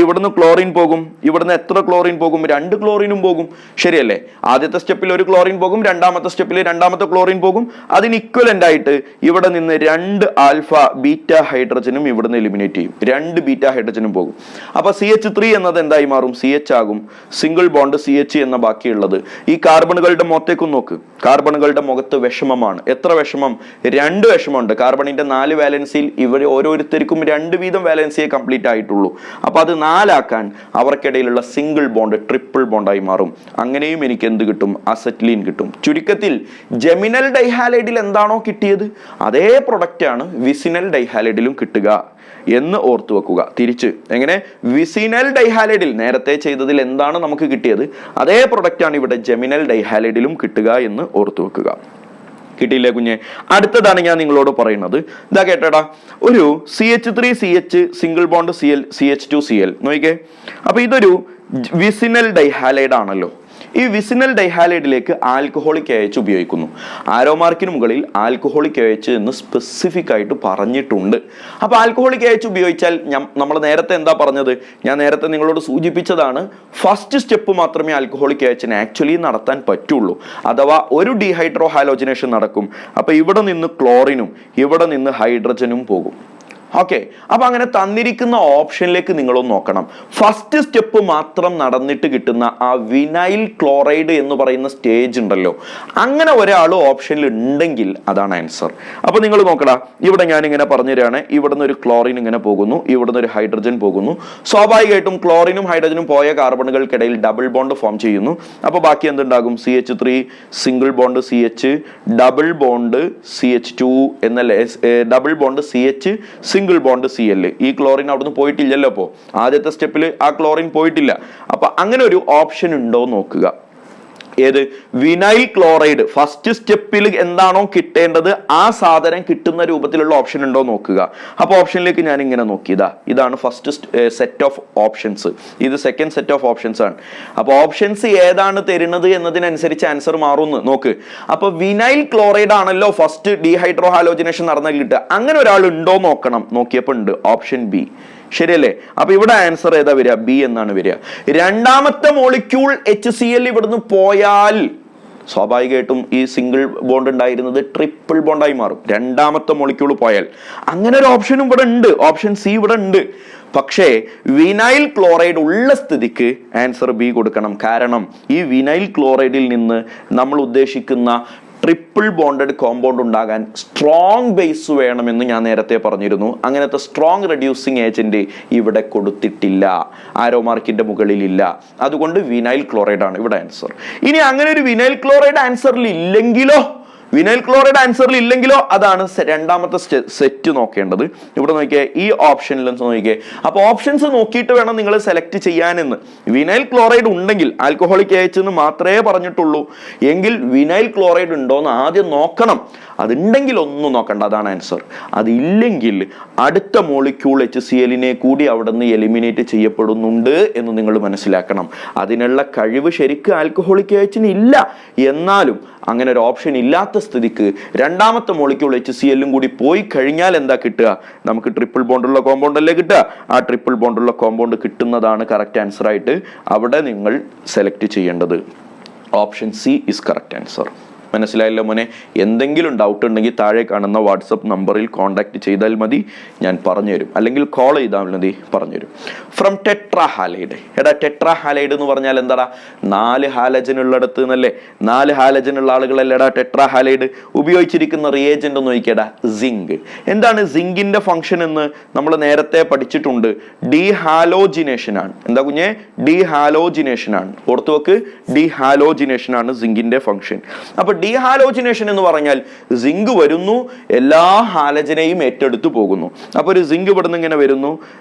ഇവിടുന്ന് ക്ലോറിൻ പോകും, ഇവിടുന്ന് എത്ര ക്ലോറിൻ പോകും? 2 ക്ലോറിനും പോകും, ശരിയല്ലേ? ആദ്യത്തെ സ്റ്റെപ്പിൽ 1 ക്ലോറിൻ പോകും, രണ്ടാമത്തെ സ്റ്റെപ്പിൽ രണ്ടാമത്തെ ക്ലോറിൻ പോകും. അതിന് ഇക്വലന്റ് ആയിട്ട് ഇവിടെ നിന്ന് 2 ആൽഫ ബീറ്റ ഹൈഡ്രജനും ഇവിടുന്ന് എലിമിനേറ്റ് ചെയ്യും, 2 ബീറ്റ ഹൈഡ്രജനും പോകും. അപ്പൊ CH3 എന്നത് എന്തായി മാറും? CH ആകും. സിംഗിൾ ബോണ്ട് CH എന്ന ബാക്കിയുള്ളത്. ഈ കാർബണുകളുടെ മുഖത്തേക്കും നോക്ക്. കാർബണുകളുടെ മുഖത്ത് വിഷമമാണ്. എത്ര വിഷമം? 2 വിഷമമുണ്ട്. കാർബണിന്റെ 4 വാലൻസിയിൽ ഇവർ ഓരോരുത്തർക്കും 2 വീതം വാലൻസിയെ കംപ്ലീറ്റ് ആയിട്ടുള്ളൂ. അപ്പൊ അത് 4 ആക്കാൻ അവർക്കിടയിലുള്ള സിംഗിൾ ബോണ്ട് ട്രിപ്പിൾ ബോണ്ടായി മാറും. അങ്ങനെയും എനിക്ക് എന്ത് കിട്ടും? അസറ്റിലീൻ കിട്ടും. ചുരുക്കത്തിൽ ജെമിനൽ ഡൈഹാലൈഡിൽ എന്താണോ കിട്ടിയത് അതേ പ്രൊഡക്റ്റ് ആണ് വിസിനൽ ഡൈഹാലൈഡിലും കിട്ടുക എന്ന് ഓർത്തു വെക്കുക. തിരിച്ച് എങ്ങനെ? വിസിനൽ ഡൈഹാലൈഡിൽ നേരത്തെ ചെയ്തതിൽ എന്താണ് നമുക്ക് കിട്ടിയത് അതേ പ്രൊഡക്റ്റ് ആണ് ഇവിടെ ജെമിനൽ ഡൈഹാലൈഡിലും കിട്ടുക എന്ന് ഓർത്തു വെക്കുക. കിട്ടിയില്ലേ കുഞ്ഞെ? അടുത്തതാണ് ഞാൻ നിങ്ങളോട് പറയുന്നത്. ഇതാ കേട്ടടാ, ഒരു CH3 CH single bond Cl CH2 Cl നോക്കിക്കേ. അപ്പൊ ഇതൊരു വിസിനൽ ഡൈഹാലൈഡ് ആണല്ലോ. ഈ വിസിനൽ ഡൈഹാലൈഡിലേക്ക് ആൽക്കഹോളിക് AH ഉപയോഗിക്കുന്നു. ആരോ മാർക്കിന് മുകളിൽ ആൽക്കഹോളിക് AH എന്ന് സ്പെസിഫിക് ആയിട്ട് പറഞ്ഞിട്ടുണ്ട്. അപ്പോൾ ആൽക്കഹോളിക് AH ഉപയോഗിച്ചാൽ നമ്മൾ നേരത്തെ എന്താ പറഞ്ഞത്? ഞാൻ നേരത്തെ നിങ്ങളോട് സൂചിപ്പിച്ചതാണ്, ഫസ്റ്റ് സ്റ്റെപ്പ് മാത്രമേ ആൽക്കഹോളിക് AHനെ ആക്ച്വലി നടത്താൻ പറ്റുള്ളൂ. അഥവാ ഒരു ഡീഹൈഡ്രോ ഹാലോജിനേഷൻ നടക്കും. അപ്പൊ ഇവിടെ നിന്ന് ക്ലോറിനും ഇവിടെ നിന്ന് ഹൈഡ്രജനും പോകും. ഓക്കെ, അപ്പൊ അങ്ങനെ തന്നിരിക്കുന്ന ഓപ്ഷനിലേക്ക് നിങ്ങളൊന്ന് നോക്കണം. ഫസ്റ്റ് സ്റ്റെപ്പ് മാത്രം നടന്നിട്ട് കിട്ടുന്ന ആ വിനൈൽ ക്ലോറൈഡ് എന്ന് പറയുന്ന സ്റ്റേജ് ഉണ്ടല്ലോ, അങ്ങനെ ഒരാൾ ഓപ്ഷനിൽ ഉണ്ടെങ്കിൽ അതാണ് ആൻസർ. അപ്പൊ നിങ്ങൾ നോക്കടാ, ഇവിടെ ഞാൻ ഇങ്ങനെ പറഞ്ഞു തരാണ്. ഇവിടുന്ന് ഒരു ക്ലോറിൻ ഇങ്ങനെ പോകുന്നു, ഇവിടുന്ന് ഒരു ഹൈഡ്രജൻ പോകുന്നു. സ്വാഭാവികമായിട്ടും ക്ലോറിനും ഹൈഡ്രജനും പോയ കാർബണുകൾക്കിടയിൽ ഡബിൾ ബോണ്ട് ഫോം ചെയ്യുന്നു. അപ്പൊ ബാക്കി എന്തുണ്ടാകും? CH3 single bond CH, double bond CH2 എന്നല്ലേ, double bond CH single bond Cl. ഈ ക്ലോറിൻ അവിടുന്ന് പോയിട്ടില്ലല്ലോ. അപ്പോ ആദ്യത്തെ സ്റ്റെപ്പിൽ ആ ക്ലോറിൻ പോയിട്ടില്ല. അപ്പൊ അങ്ങനെ ഒരു ഓപ്ഷൻ ഉണ്ടോ നോക്കുക. ഏത്? Vinyl chloride. ഫസ്റ്റ് സ്റ്റെപ്പിൽ എന്താണോ കിട്ടേണ്ടത് ആ സാധനം കിട്ടുന്ന രൂപത്തിലുള്ള ഓപ്ഷൻ ഉണ്ടോ നോക്കുക. അപ്പൊ ഓപ്ഷനിലേക്ക് ഞാൻ ഇങ്ങനെ നോക്കിയതാ, ഇതാണ് ഫസ്റ്റ് സെറ്റ് ഓഫ് ഓപ്ഷൻസ്, ഇത് സെക്കൻഡ് സെറ്റ് ഓഫ് ഓപ്ഷൻസ് ആണ്. അപ്പൊ ഓപ്ഷൻസ് ഏതാണ് തരുന്നത് എന്നതിനനുസരിച്ച് ആൻസർ മാറുന്നു നോക്ക്. അപ്പൊ വിനൈൽ ക്ലോറൈഡ് ആണല്ലോ ഫസ്റ്റ് ഡീഹൈഡ്രോ ഹാലോജിനേഷൻ നടന്നാൽ കിട്ടുക. അങ്ങനെ ഒരാൾ ഉണ്ടോ നോക്കണം. നോക്കിയപ്പോൾ ഉണ്ട്, ഓപ്ഷൻ ബി. ശരിയല്ലേ? അപ്പൊ ഇവിടെ ആൻസർ ഏതാ വരിക? ബി എന്നാണ് വരിക. രണ്ടാമത്തെ മോളിക്യൂൾ HCl ഇവിടുന്ന് പോയാൽ സ്വാഭാവികമായിട്ടും ഈ സിംഗിൾ ബോണ്ട് ഉണ്ടായിരുന്നത് ട്രിപ്പിൾ ബോണ്ടായി മാറും. രണ്ടാമത്തെ മോളിക്യൂൾ പോയാൽ അങ്ങനെ ഒരു ഓപ്ഷനും ഇവിടെ ഉണ്ട്, ഓപ്ഷൻ സി ഇവിടെ ഉണ്ട്. പക്ഷേ വിനൈൽ ക്ലോറൈഡ് ഉള്ള സ്ഥിതിക്ക് ആൻസർ ബി കൊടുക്കണം. കാരണം ഈ വിനൈൽ ക്ലോറൈഡിൽ നിന്ന് നമ്മൾ ഉദ്ദേശിക്കുന്ന ട്രിപ്പിൾ ബോണ്ടഡ് കോമ്പൗണ്ട് ഉണ്ടാകാൻ സ്ട്രോങ് ബേസ് വേണമെന്ന് ഞാൻ നേരത്തെ പറഞ്ഞിരുന്നു. അങ്ങനത്തെ സ്ട്രോങ് റെഡ്യൂസിങ് ഏജന്റ് ഇവിടെ കൊടുത്തിട്ടില്ല, ആരോ മാർക്കിന്റെ മുകളിലില്ല. അതുകൊണ്ട് വിനൈൽ ക്ലോറൈഡ് ആണ് ഇവിടെ ആൻസർ. ഇനി അങ്ങനെ ഒരു വിനൈൽ ക്ലോറൈഡ് ആൻസറിൽ ഇല്ലെങ്കിലോ, വിനൈൽ ക്ലോറൈഡ് ആൻസറിൽ ഇല്ലെങ്കിലോ അതാണ് രണ്ടാമത്തെ സെറ്റ് നോക്കേണ്ടത്. ഇവിടെ നോക്കിയേ, ഈ ഓപ്ഷനിൽ നോക്കിയേ. അപ്പൊ ഓപ്ഷൻസ് നോക്കിയിട്ട് വേണം നിങ്ങൾ സെലക്ട് ചെയ്യാനെന്ന്. വിനൈൽ ക്ലോറൈഡ് ഉണ്ടെങ്കിൽ, ആൽക്കഹോളിക് AH എന്ന് മാത്രമേ പറഞ്ഞിട്ടുള്ളൂ എങ്കിൽ വിനൈൽ ക്ലോറൈഡ് ഉണ്ടോന്ന് ആദ്യം നോക്കണം. അതുണ്ടെങ്കിൽ ഒന്നും നോക്കണ്ട, അതാണ് ആൻസർ. അതില്ലെങ്കിൽ അടുത്ത മോളിക്യൂൾ HClനെ കൂടി അവിടെ നിന്ന് എലിമിനേറ്റ് ചെയ്യപ്പെടുന്നുണ്ട് എന്ന് നിങ്ങൾ മനസ്സിലാക്കണം. അതിനുള്ള കഴിവ് ശരിക്കും ആൽക്കഹോളിക് AHന് ഇല്ല. എന്നാലും അങ്ങനെ ഒരു ഓപ്ഷൻ ഇല്ലാത്ത സ്ഥിതിക്ക് രണ്ടാമത്തെ മോളിക്യൂൾ HClലും കൂടി പോയി കഴിഞ്ഞാൽ എന്താ കിട്ടുക? നമുക്ക് ട്രിപ്പിൾ ബോണ്ടുള്ള കോമ്പൗണ്ട് അല്ലേ കിട്ടുക. ആ ട്രിപ്പിൾ ബോണ്ടുള്ള കോമ്പൗണ്ട് കിട്ടുന്നതാണ് കറക്റ്റ് ആൻസർ ആയിട്ട് അവിടെ നിങ്ങൾ സെലക്ട് ചെയ്യേണ്ടത്. Option C is correct answer. മനസ്സിലായല്ലോ മോനെ? എന്തെങ്കിലും ഡൗട്ട് ഉണ്ടെങ്കിൽ താഴെ കാണുന്ന വാട്സപ്പ് നമ്പറിൽ കോൺടാക്ട് ചെയ്താൽ മതി, ഞാൻ പറഞ്ഞുതരും. അല്ലെങ്കിൽ കോൾ ചെയ്താൽ മതി, പറഞ്ഞുതരും. ഫ്രം ടെട്രാഹാലൈഡ്. എടാ ടെട്രാഹാലൈഡ് എന്ന് പറഞ്ഞാൽ എന്താടാ? 4 ഹാലജൻ ഉള്ളിടത്ത് എന്നല്ലേ? 4 ഹാലജൻ ഉള്ള ആളുകളല്ലേടാ ടെട്രാഹാലൈഡ്. ഉപയോഗിച്ചിരിക്കുന്ന റിയേജന്റ് ഒന്ന് നോക്കിയടാ, സിങ്ക്. എന്താണ് സിങ്കിന്റെ ഫംഗ്ഷൻ എന്ന് നമ്മൾ നേരത്തെ പഠിച്ചിട്ടുണ്ട്. ഡീഹാലോജിനേഷൻ ആണ്. എന്താ കുഞ്ഞെ? ഡീഹാലോജിനേഷൻ ആണ്. ഓർത്തു വെക്ക്, ഡീഹാലോജിനേഷൻ ആണ് സിങ്കിന്റെ ഫംഗ്ഷൻ. അപ്പൊ ഡീഹാലോജിനേഷൻ എന്ന് പറഞ്ഞാൽ സിങ്ക് വരുന്നു, എല്ലാ ഹാലജനെയും ഏറ്റെടുത്ത് പോകുന്നു. അപ്പൊ ഒരു സിങ്ക് ഇവിടുന്ന് ഇങ്ങനെ വരുന്നു,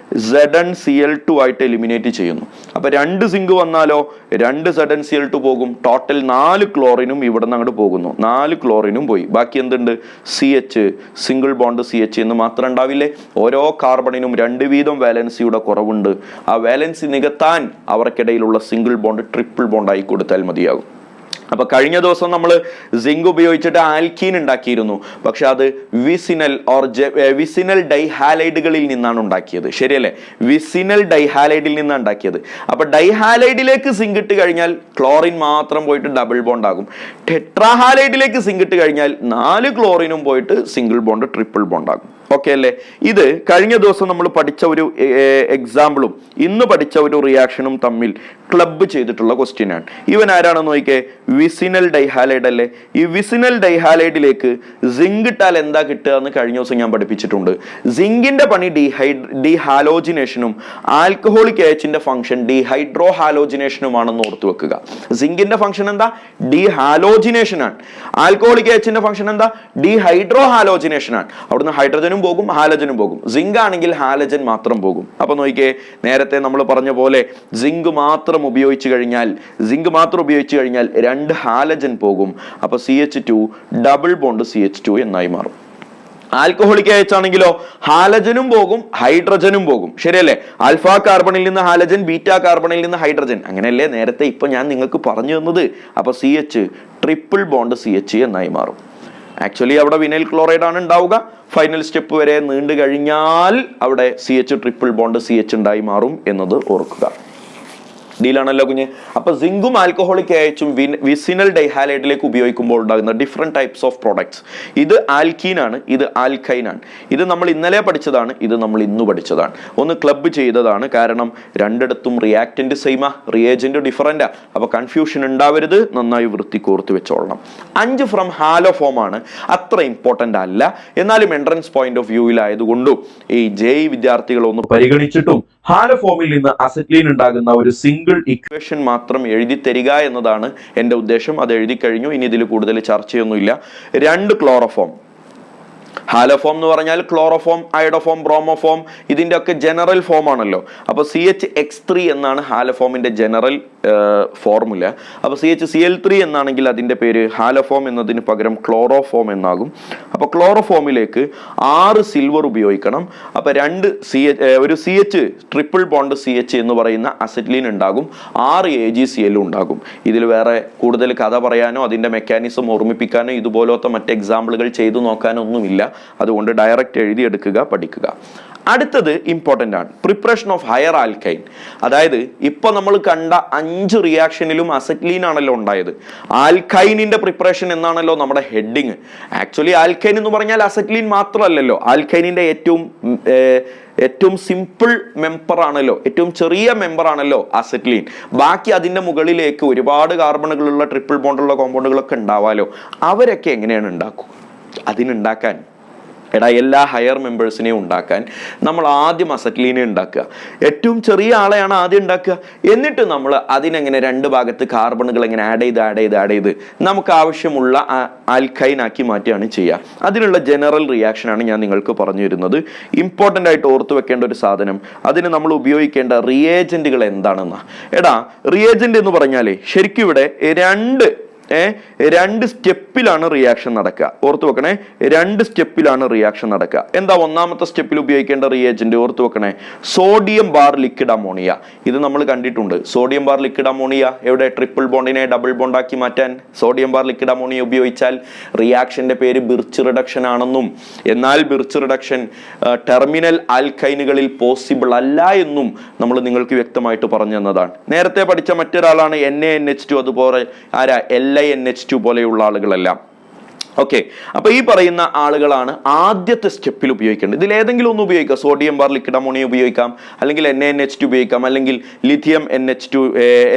ZnCl2 ആയിട്ട് എലിമിനേറ്റ് ചെയ്യുന്നു. അപ്പൊ 2 സിങ്ക് വന്നാലോ 2 ZnCl2 പോകും. ടോട്ടൽ 4 ക്ലോറിനും ഇവിടുന്ന് അങ്ങോട്ട് പോകുന്നു. 4 ക്ലോറിനും പോയി. ബാക്കി എന്തുണ്ട്? CH, സിംഗിൾ ബോണ്ട് CH എന്ന് മാത്രം ഉണ്ടാവില്ലേ? ഓരോ കാർബണിനും 2 വീതം വാലൻസിയുടെ കുറവുണ്ട്. ആ വാലൻസി നികത്താൻ അവർക്കിടയിലുള്ള സിംഗിൾ ബോണ്ട് ട്രിപ്പിൾ ബോണ്ടായി കൊടുത്താൽ മതിയാകും. അപ്പൊ കഴിഞ്ഞ ദിവസം നമ്മൾ സിങ്ക് ഉപയോഗിച്ചിട്ട് ആൽക്കീൻ ഉണ്ടാക്കിയിരുന്നു. പക്ഷെ അത് വിസിനൽ ഡൈഹാലൈഡുകളിൽ നിന്നാണ് ഉണ്ടാക്കിയത്. ശരിയല്ലേ? വിസിനൽ ഡൈഹാലൈഡിൽ നിന്നാണ് ഉണ്ടാക്കിയത്. അപ്പൊ ഡൈഹാലൈഡിലേക്ക് സിങ്ക് ഇട്ട് കഴിഞ്ഞാൽ ക്ലോറിൻ മാത്രം പോയിട്ട് ഡബിൾ ബോണ്ട് ആകും. ടെട്രാഹാലൈഡിലേക്ക് സിങ്ക് ഇട്ട് കഴിഞ്ഞാൽ 4 ക്ലോറിനും പോയിട്ട് സിംഗിൾ ബോണ്ട് ട്രിപ്പിൾ ബോണ്ട് ആകും. ഓക്കെ അല്ലേ? ഇത് കഴിഞ്ഞ ദിവസം നമ്മൾ പഠിച്ച ഒരു എക്സാമ്പിളും ഇന്ന് പഠിച്ച ഒരു റിയാക്ഷനും തമ്മിൽ ക്ലബ് ചെയ്തിട്ടുള്ള ക്വസ്റ്റ്യൻ ആണ്. ഇവൻ ആരാണെന്ന് നോക്കിയേ, വിസിനൽ ഡൈഹാലൈഡ് അല്ലേ? ഈ വിസിനൽ ഡൈഹാലൈഡിലേക്ക് സിങ്ക് ഇട്ടാൽ എന്താ കിട്ടുക എന്ന് കഴിഞ്ഞ ദിവസം ഞാൻ പഠിപ്പിച്ചിട്ടുണ്ട്. സിങ്കിന്റെ പണി ഡീഹാലോജിനേഷനും ആൽക്കഹോളിക് ഏച്ചിന്റെ ഫംഗ്ഷൻ ഡീഹൈഡ്രോ ഹാലോജിനേഷനുമാണെന്ന് ഓർത്തു വെക്കുക. സിങ്കിന്റെ ഫംഗ്ഷൻ എന്താ? ഡീഹാലോജിനേഷൻ ആണ്. ആൽക്കഹോളിക് ഏച്ചിന്റെ ഫംഗ്ഷൻ എന്താ? ഡീഹൈഡ്രോ ഹാലോജിനേഷൻ ആണ്. അവിടുന്ന് ഹൈഡ്രജനും പോകും, ഹാലജനും പോകും. സിങ്ക് ആണെങ്കിൽ ഹാലജൻ മാത്രം പോകും. അപ്പൊ നോക്കിയേ, നേരത്തെ നമ്മൾ പറഞ്ഞ പോലെ സിങ്ക് മാത്രം ഉപയോഗിച്ചു കഴിഞ്ഞാൽ 2 ഹാലജൻ പോകും. അപ്പൊ CH2 ഡബിൾ ബോണ്ട് CH2 എന്നായി മാറും. ആൽക്കഹോളിക് ഏച്ച് ആണെങ്കിലോ ഹാലജനും പോകും, ഹൈഡ്രജനും പോകും. ശരിയല്ലേ? ആൽഫ കാർബണിൽ നിന്ന് ഹാലജൻ, ബീറ്റാ കാർബണിൽ നിന്ന് ഹൈഡ്രജൻ. അങ്ങനെയല്ലേ നേരത്തെ ഇപ്പൊ ഞാൻ നിങ്ങൾക്ക് പറഞ്ഞു തന്നത്? അപ്പൊ CH ട്രിപ്പിൾ ബോണ്ട് CH എന്നായി മാറും. ആക്ച്വലി അവിടെ വിനൈൽ ക്ലോറൈഡ് ആണ് ഉണ്ടാവുക. ഫൈനൽ സ്റ്റെപ്പ് വരെ നീണ്ടു കഴിഞ്ഞാൽ അവിടെ CH ട്രിപ്പിൾ ബോണ്ട് CH ഉണ്ടായി മാറും എന്നത് ഓർക്കുക. ഡീലാണല്ലോ കുഞ്ഞ്. അപ്പൊ സിങ്കും ആൽക്കഹോളിക് ഏച്ചും വിസിനൽ ഡൈഹാലൈഡിലേക്ക് ഉപയോഗിക്കുമ്പോൾ ഉണ്ടാകുന്ന ഡിഫറെന്റ് ടൈപ്സ് ഓഫ് പ്രോഡക്ട്സ്. ഇത് ആൽക്കീൻ ആണ്, ഇത് ആൽക്കൈൻ ആണ്. ഇത് നമ്മൾ ഇന്നലെ പഠിച്ചതാണ്, ഇത് നമ്മൾ ഇന്ന് പഠിച്ചതാണ്. ഒന്ന് ക്ലബ് ചെയ്തതാണ്. കാരണം രണ്ടിടത്തും റിയാക്റ്റന്റ് സെയിമാ, റിയേജന്റ് ഡിഫറൻറ്റാ. അപ്പൊ കൺഫ്യൂഷൻ ഉണ്ടാവരുത്, നന്നായി വൃത്തിക്കോർത്ത് വെച്ചോളണം. 5 ഫ്രം ഹാലോഫോം ആണ്, അത്ര ഇമ്പോർട്ടന്റ് അല്ല. എന്നാലും എൻട്രൻസ് പോയിന്റ് ഓഫ് വ്യൂവിലായതുകൊണ്ടും ഈ JE വിദ്യാർത്ഥികൾ ഒന്ന് പരിഗണിച്ചിട്ടും ഹാലോഫോമിൽ നിന്ന് അസറ്റ്ലീൻ ഉണ്ടാകുന്ന ഒരു സിംഗിൾ ഇക്വേഷൻ മാത്രം എഴുതി തരിക എന്നതാണ് എൻ്റെ ഉദ്ദേശം. അത് എഴുതി കഴിഞ്ഞു. ഇനി ഇതിൽ കൂടുതൽ ചർച്ചയൊന്നുമില്ല. 2 ക്ലോറോഫോം. ഹാലോഫോം എന്ന് പറഞ്ഞാൽ ക്ലോറോഫോം, അയഡോഫോം, ബ്രോമോഫോം, ഇതിന്റെ ഒക്കെ ജനറൽ ഫോം ആണല്ലോ. അപ്പൊ CHX3 എന്നാണ് ഹാലോഫോമിന്റെ ജനറൽ ഫോർമുല. അപ്പൊ CHCl3 എന്നാണെങ്കിൽ അതിന്റെ പേര് ഹാലോഫോം എന്നതിന് പകരം ക്ലോറോഫോം എന്നാകും. അപ്പൊ ക്ലോറോഫോമിലേക്ക് 6 സിൽവർ ഉപയോഗിക്കണം. അപ്പൊ ഒരു CH ട്രിപ്പിൾ ബോണ്ട് CH എന്ന് പറയുന്ന അസറ്റ്ലീൻ ഉണ്ടാകും. 6 AgCl ഉണ്ടാകും. ഇതിൽ വേറെ കൂടുതൽ കഥ പറയാനോ അതിന്റെ മെക്കാനിസം ഓർമ്മിപ്പിക്കാനോ ഇതുപോലത്തെ മറ്റ് എക്സാമ്പിളുകൾ ചെയ്തു നോക്കാനോ ഒന്നുമില്ല. അതുകൊണ്ട് ഡയറക്റ്റ് എഴുതിയെടുക്കുക, പഠിക്കുക. അടുത്തത് ഇമ്പോർട്ടൻ്റ് ആണ്, പ്രിപ്പറേഷൻ ഓഫ് ഹയർ ആൽക്കൈൻ. അതായത് ഇപ്പൊ നമ്മൾ കണ്ട 5 റിയാക്ഷനിലും അസറ്റ്ലീൻ ആണല്ലോ ഉണ്ടായത്. ആൽക്കൈനിന്റെ പ്രിപ്പറേഷൻ എന്നാണല്ലോ നമ്മുടെ ഹെഡിങ്. ആക്ച്വലി ആൽക്കൈൻ എന്ന് പറഞ്ഞാൽ അസറ്റ്ലീൻ മാത്രമല്ലല്ലോ. ആൽക്കൈനിന്റെ ഏറ്റവും സിമ്പിൾ മെമ്പർ ആണല്ലോ, ഏറ്റവും ചെറിയ മെമ്പർ ആണല്ലോ അസറ്റ്ലീൻ. ബാക്കി അതിന്റെ മുകളിലേക്ക് ഒരുപാട് കാർബണുകളുള്ള ട്രിപ്പിൾ ബോണ്ടുള്ള കോമ്പൗണ്ടുകളൊക്കെ ഉണ്ടാവാലോ. അവരൊക്കെ എങ്ങനെയാണ് ഉണ്ടാക്കുക? അതിനുണ്ടാക്കാൻ എല്ലാ ഹയർ മെമ്പേഴ്സിനെയും ഉണ്ടാക്കാൻ നമ്മൾ ആദ്യം അസറ്റ്ലീനെ ഉണ്ടാക്കുക. ഏറ്റവും ചെറിയ ആളെയാണ് ആദ്യം ഉണ്ടാക്കുക. എന്നിട്ട് നമ്മൾ അതിനെങ്ങനെ 2 ഭാഗത്ത് കാർബണുകൾ എങ്ങനെ ആഡ് ചെയ്ത് നമുക്ക് ആവശ്യമുള്ള ആൽക്കൈനാക്കി മാറ്റുകയാണ് ചെയ്യുക. അതിനുള്ള ജനറൽ റിയാക്ഷനാണ് ഞാൻ നിങ്ങൾക്ക് പറഞ്ഞു തരുന്നത്. ഇമ്പോർട്ടൻ്റ് ആയിട്ട് ഓർത്തു വെക്കേണ്ട ഒരു സാധനം, അതിന് നമ്മൾ ഉപയോഗിക്കേണ്ട റിയേജന്റുകൾ എന്താണെന്നാ. റിയേജന്റ് എന്ന് പറഞ്ഞാലേ ശരിക്കും ഇവിടെ 2 സ്റ്റെപ്പിലാണ് റിയാക്ഷൻ നടക്കുക. ഓർത്തു വെക്കണേ, 2 സ്റ്റെപ്പിലാണ് റിയാക്ഷൻ നടക്കുക. എന്താ ഒന്നാമത്തെ സ്റ്റെപ്പിൽ ഉപയോഗിക്കേണ്ട റിയേജന്റ്? ഓർത്തു വെക്കണേ, സോഡിയം ബാർ ലിക്വിഡ് അമോണിയ. ഇത് നമ്മൾ കണ്ടിട്ടുണ്ട്. സോഡിയം ബാർ ലിക്വിഡ് അമോണിയ എവിടെ? ട്രിപ്പിൾ ബോണ്ടിനെ ഡബിൾ ബോണ്ടാക്കി മാറ്റാൻ സോഡിയം ബാർ ലിക്വിഡ് അമോണിയ ഉപയോഗിച്ചാൽ റിയാക്ഷന്റെ പേര് ബിർച്ച് റിഡക്ഷൻ ആണെന്നും, എന്നാൽ ബിർച്ച് റിഡക്ഷൻ ടെർമിനൽ ആൽക്കൈനുകളിൽ പോസിബിൾ അല്ല എന്നും നമ്മൾ നിങ്ങൾക്ക് വ്യക്തമായിട്ട് പറഞ്ഞു തന്നതാണ്. നേരത്തെ പഠിച്ച മറ്റൊരാളാണ് NaNH2. അതുപോലെ LiNH2 പോലെയുള്ള ആളുകളെല്ലാം. ഓക്കെ, അപ്പൊ ഈ പറയുന്ന ആളുകളാണ് ആദ്യത്തെ സ്റ്റെപ്പിൽ ഉപയോഗിക്കേണ്ടത്. ഇതിൽ ഏതെങ്കിലും ഒന്ന് ഉപയോഗിക്കാം. സോഡിയം ബാർ ലിക്വിഡ് അമോണിയ ഉപയോഗിക്കാം, അല്ലെങ്കിൽ NaNH2 ഉപയോഗിക്കാം, അല്ലെങ്കിൽ ലിഥിയം NH2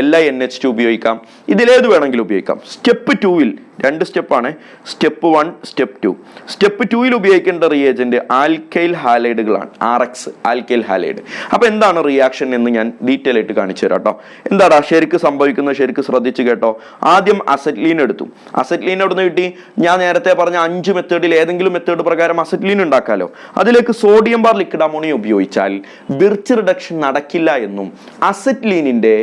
LiNH2 ഉപയോഗിക്കാം. ഇതിലേത് വേണമെങ്കിലും ഉപയോഗിക്കാം. സ്റ്റെപ്പ് 2-ൽ 2 സ്റ്റെപ്പാണ്. Step 1, step 2. സ്റ്റെപ്പ് 2ൽ ഉപയോഗിക്കേണ്ട റിയേജന്റ് ആൽക്കൈൽ ഹാലൈഡുകളാണ്, RX ആൽക്കൈൽ ഹാലൈഡ്. അപ്പോൾ എന്താണ് റിയാക്ഷൻ എന്ന് ഞാൻ ഡീറ്റെയിൽ ആയിട്ട് കാണിച്ചു തരാം കേട്ടോ. എന്താടാ ശരിക്ക് സംഭവിക്കുന്നത്, ശരിക്ക് ശ്രദ്ധിച്ച് കേട്ടോ. ആദ്യം അസറ്റ്ലീൻ എടുത്തു. അസറ്റ്ലീൻ എവിടെ നിന്ന് കിട്ടി? ഞാൻ നേരത്തെ പറഞ്ഞ 5 മെത്തേഡിൽ ഏതെങ്കിലും മെത്തേഡ് പ്രകാരം അസറ്റ്ലീൻ ഉണ്ടാക്കാമല്ലോ. അതിലേക്ക് സോഡിയം ബാർ ലിക്വിഡ് അമോണിയ ഉപയോഗിച്ചാൽ ബിർച്ച് റിഡക്ഷൻ നടക്കില്ല എന്നും അസറ്റ്ലീനിന്റെ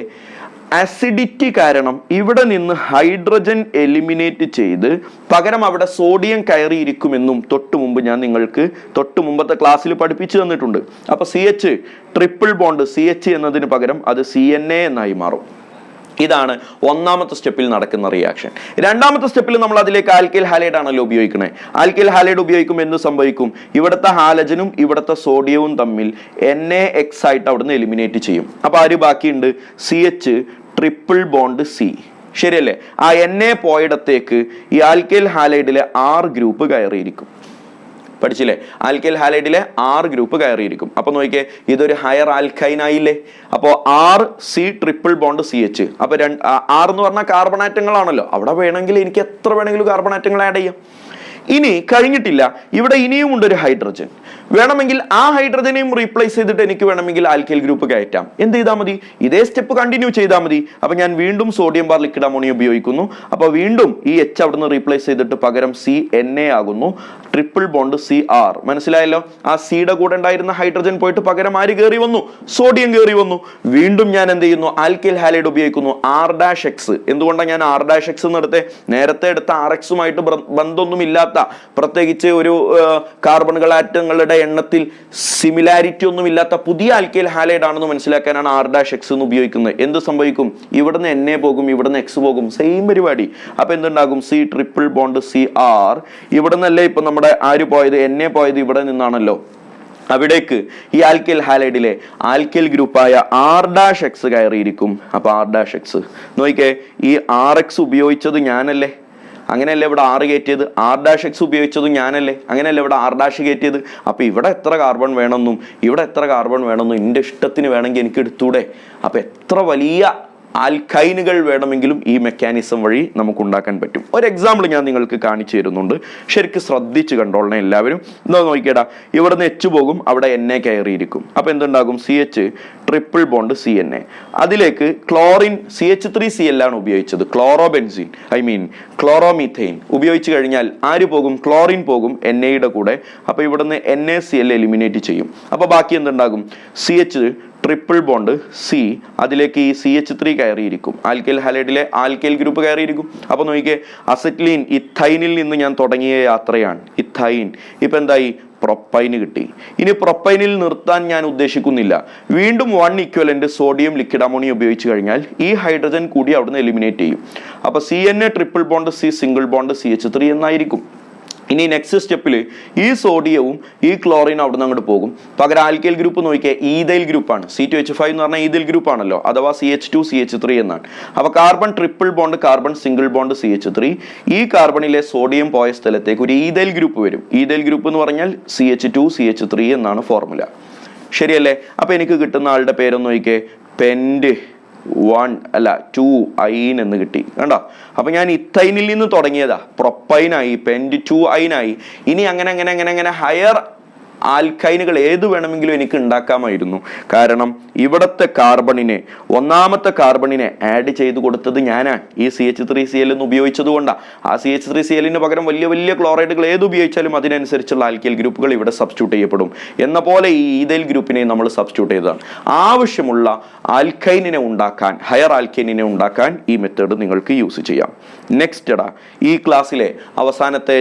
അസിഡിറ്റി കാരണം ഇവിടെ നിന്ന് ഹൈഡ്രജൻ എലിമിനേറ്റ് ചെയ്ത് പകരം അവിടെ സോഡിയം കയറിയിരിക്കുമെന്നും തൊട്ട് മുമ്പ് ഞാൻ നിങ്ങൾക്ക് തൊട്ട് മുമ്പത്തെ ക്ലാസ്സിൽ പഠിപ്പിച്ചു തന്നിട്ടുണ്ട്. അപ്പോൾ CH ട്രിപ്പിൾ ബോണ്ട് CH എന്നതിന് പകരം അത് CNA എന്നായി മാറും. ഇതാണ് ഒന്നാമത്തെ സ്റ്റെപ്പിൽ നടക്കുന്ന റിയാക്ഷൻ. രണ്ടാമത്തെ സ്റ്റെപ്പിൽ നമ്മൾ അതിലേക്ക് ആൽക്കൈൽ ഹാലൈഡ് ആണല്ലോ ഉപയോഗിക്കണേ. ആൽക്കൈൽ ഹാലൈഡ് ഉപയോഗിക്കുമ്പോൾ എന്ത് സംഭവിക്കും? ഇവിടുത്തെ ഹാലജനും ഇവിടുത്തെ സോഡിയവും തമ്മിൽ NaX ആയിട്ട് അവിടുന്ന് എലിമിനേറ്റ് ചെയ്യും. അപ്പോൾ ആര് ബാക്കിയുണ്ട്? CH triple bond C. ശരിയല്ലേ? ആ Na പോയിടത്തേക്ക് ഈ ആൽക്കൈൽ ഹാലൈഡിലെ R ഗ്രൂപ്പ് കയറിയിരിക്കും. പഠിച്ചില്ലേ? ആൽക്കൈൽ ഹാലൈഡിലെ R ഗ്രൂപ്പ് കയറിയിരിക്കും. അപ്പൊ നോക്കിയേ, ഇതൊരു ഹയർ ആൽക്കൈൻ ആയില്ലേ? അപ്പോൾ RC ട്രിപ്പിൾ ബോണ്ട് CH. അപ്പൊ R എന്ന് പറഞ്ഞാൽ കാർബൺ ആറ്റങ്ങളാണല്ലോ. അവിടെ വേണമെങ്കിൽ എനിക്ക് എത്ര വേണമെങ്കിലും കാർബൺ ആറ്റങ്ങൾ ആഡ് ചെയ്യാം. ഇനി കഴിഞ്ഞിട്ടില്ല, ഇവിടെ ഇനിയും ഉണ്ട് ഒരു ഹൈഡ്രജൻ. വേണമെങ്കിൽ ആ ഹൈഡ്രജനെയും റീപ്ലേസ് ചെയ്തിട്ട് എനിക്ക് വേണമെങ്കിൽ ആൽക്കൈൽ ഗ്രൂപ്പ് കയറ്റാം. എന്ത് ചെയ്താൽ മതി? ഇതേ സ്റ്റെപ്പ് കണ്ടിന്യൂ ചെയ്താൽ മതി. അപ്പൊ ഞാൻ വീണ്ടും സോഡിയം ബാർ ലിക്വിഡ് അമോണിയ ഉപയോഗിക്കുന്നു. അപ്പൊ വീണ്ടും ഈ H അവിടുന്ന് റീപ്ലേസ് ചെയ്തിട്ട് പകരം CNA ആകുന്നു. Triple bond CR. മനസ്സിലായല്ലോ? ആ സിയുടെ കൂടെ ഉണ്ടായിരുന്ന ഹൈഡ്രജൻ പോയിട്ട് പകരം ആര് കയറി വന്നു? സോഡിയം കയറി വന്നു. വീണ്ടും ഞാൻ എന്ത് ചെയ്യുന്നു? ആൽക്കൈൽ ഹാലൈഡ് ഉപയോഗിക്കുന്നു. R'(X). എന്തുകൊണ്ടാണ് ഞാൻ R'(X) എന്ന് എടുത്തേ? നേരത്തെ എടുത്ത RXുമായിട്ട് ബന്ധമൊന്നുമില്ലാത്ത, പ്രത്യേകിച്ച് ഒരു കാർബണുകൾ ആറ്റങ്ങളുടെ എണ്ണത്തിൽ സിമിലാരിറ്റി ഒന്നും ഇല്ലാത്ത പുതിയ ആൽക്കൈൽ ഹാലൈഡ് ആണെന്ന് മനസ്സിലാക്കാനാണ് R'(X) എന്ന് ഉപയോഗിക്കുന്നത്. എന്ത് സംഭവിക്കും? ഇവിടുന്ന് Na പോകും, ഇവിടുന്ന് X പോകും. സെയിം പരിപാടി. അപ്പൊ എന്തുണ്ടാകും? C triple bond CR. ഇവിടെ നിന്നല്ലേ ഇപ്പൊ നമ്മുടെ ആര് പോയത്? Na പോയത് ഇവിടെ നിന്നാണല്ലോ. അവിടേക്ക് ഈ ആൽക്കൈൽ ഹാലൈഡിലെ ആൽക്കൈൽ ഗ്രൂപ്പായ R'(X) കയറിയിരിക്കും. അപ്പൊ R'(X) നോക്കിക്കേ, ഈ RX ഉപയോഗിച്ചത് ഞാനല്ലേ? അങ്ങനെയല്ലേ ഇവിടെ R കയറ്റിയത്? R'(X) ഉപയോഗിച്ചതും ഞാനല്ലേ? അങ്ങനെയല്ലേ ഇവിടെ R' കയറ്റിയത്? അപ്പൊ ഇവിടെ എത്ര കാർബൺ വേണമെന്നും ഇവിടെ എത്ര കാർബൺ വേണമെന്നും എൻ്റെ ഇഷ്ടത്തിന് വേണമെങ്കിൽ എനിക്ക് എടുത്തൂടെ? അപ്പൊ എത്ര വലിയ ആൽക്കൈനുകൾ വേണമെങ്കിലും ഈ മെക്കാനിസം വഴി നമുക്ക് ഉണ്ടാക്കാൻ പറ്റും. ഒരു എക്സാമ്പിൾ ഞാൻ നിങ്ങൾക്ക് കാണിച്ചു തരുന്നുണ്ട്. ശരിക്കും ശ്രദ്ധിച്ച് കണ്ടോളണം എല്ലാവരും. എന്താ നോക്കിയടാ, ഇവിടുന്ന് H പോകും, അവിടെ Na കയറിയിരിക്കും. അപ്പൊ എന്തുണ്ടാകും? CH triple bond CNA. അതിലേക്ക് ക്ലോറിൻ CH3Cl ആണ് ഉപയോഗിച്ചത്. ക്ലോറോബെൻസീൻ ക്ലോറോമീഥെയിൻ ഉപയോഗിച്ച് കഴിഞ്ഞാൽ ആര് പോകും? ക്ലോറിൻ പോകും Na കൂടെ. അപ്പൊ ഇവിടുന്ന് NaCl എലിമിനേറ്റ് ചെയ്യും. അപ്പൊ ബാക്കി എന്തുണ്ടാകും? CH triple bond C. അതിലേക്ക് ഈ CH3 കയറിയിരിക്കും. ആൽക്കൈൽ ഹാലൈഡിലെ ആൽക്കൈൽ ഗ്രൂപ്പ് കയറിയിരിക്കും. അപ്പൊ നോക്കിയേ, അസറ്റ്ലീൻ ഇഥൈനിൽ നിന്ന് ഞാൻ തുടങ്ങിയ യാത്രയാണ്. ഇഥൈൻ ഇപ്പൊ എന്തായി? പ്രൊപ്പൈന് കിട്ടി. ഇനി പ്രൊപ്പൈനിൽ നിർത്താൻ ഞാൻ ഉദ്ദേശിക്കുന്നില്ല. വീണ്ടും 1 ഇക്വലന്റ് സോഡിയം ലിക്വിഡ് അമോണിയ ഉപയോഗിച്ച് കഴിഞ്ഞാൽ ഈ ഹൈഡ്രജൻ കൂടി അവിടുന്ന് എലിമിനേറ്റ് ചെയ്യും. അപ്പൊ CNA triple bond C single bond CH3 എന്നായിരിക്കും. ഇനി നെക്സ്റ്റ് സ്റ്റെപ്പിൽ ഈ സോഡിയവും ഈ ക്ലോറിനും അവിടെ നിന്ന് അങ്ങോട്ട് പോകും. പകരം ആൽക്കൈൽ ഗ്രൂപ്പ് നോക്കിയാൽ ഈഥൈൽ ഗ്രൂപ്പാണ്. C2H5 എന്ന് പറഞ്ഞാൽ ഈഥൈൽ ഗ്രൂപ്പ് ആണല്ലോ, അഥവാ CH2CH3 എന്നാണ്. അപ്പൊ carbon triple bond carbon single bond CH3. ഈ കാർബണിലെ സോഡിയം പോയ സ്ഥലത്തേക്ക് ഒരു ഈഥൈൽ ഗ്രൂപ്പ് വരും. ഈഥൈൽ ഗ്രൂപ്പ് എന്ന് പറഞ്ഞാൽ CH2CH3 എന്നാണ് ഫോർമുല. ശരിയല്ലേ? അപ്പൊ എനിക്ക് കിട്ടുന്ന ആളുടെ പേരൊന്ന് നോക്കിയേ, പെന്റ് 2 അയീൻ എന്ന് കിട്ടി. കണ്ടോ? അപ്പൊ ഞാൻ ഇഥൈനിൽ നിന്ന് തുടങ്ങിയതാ, പ്രൊപ്പൈനായി, പെന്റ് 2 അയീനായി. ഇനി അങ്ങനെ ഹയർ ആൽക്കൈനുകൾ ഏത് വേണമെങ്കിലും എനിക്ക് ഉണ്ടാക്കാമായിരുന്നു. കാരണം ഇവിടത്തെ കാർബണിനെ, ഒന്നാമത്തെ കാർബണിനെ ആഡ് ചെയ്ത് കൊടുത്തത് ഞാനാണ്. ഈ CH3Cl എന്ന് ഉപയോഗിച്ചത് കൊണ്ടാണ്. ആ CH3Cl പകരം വലിയ വലിയ ക്ലോറൈഡുകൾ ഏത് ഉപയോഗിച്ചാലും അതിനനുസരിച്ചുള്ള ആൽക്കൈൽ ഗ്രൂപ്പുകൾ ഇവിടെ സബ്സ്റ്റിറ്റ്യൂട്ട് ചെയ്യപ്പെടും. എന്ന പോലെ ഈ ഈഥൈൽ ഗ്രൂപ്പിനെ നമ്മൾ സബ്സ്റ്റിറ്റ്യൂട്ട് ചെയ്തതാണ്. ആവശ്യമുള്ള ആൽക്കൈനിനെ ഉണ്ടാക്കാൻ, ഹയർ ആൽക്കൈനിനെ ഉണ്ടാക്കാൻ ഈ മെത്തേഡ് നിങ്ങൾക്ക് യൂസ് ചെയ്യാം. നെക്സ്റ്റ് ഈ ക്ലാസ്സിലെ അവസാനത്തെ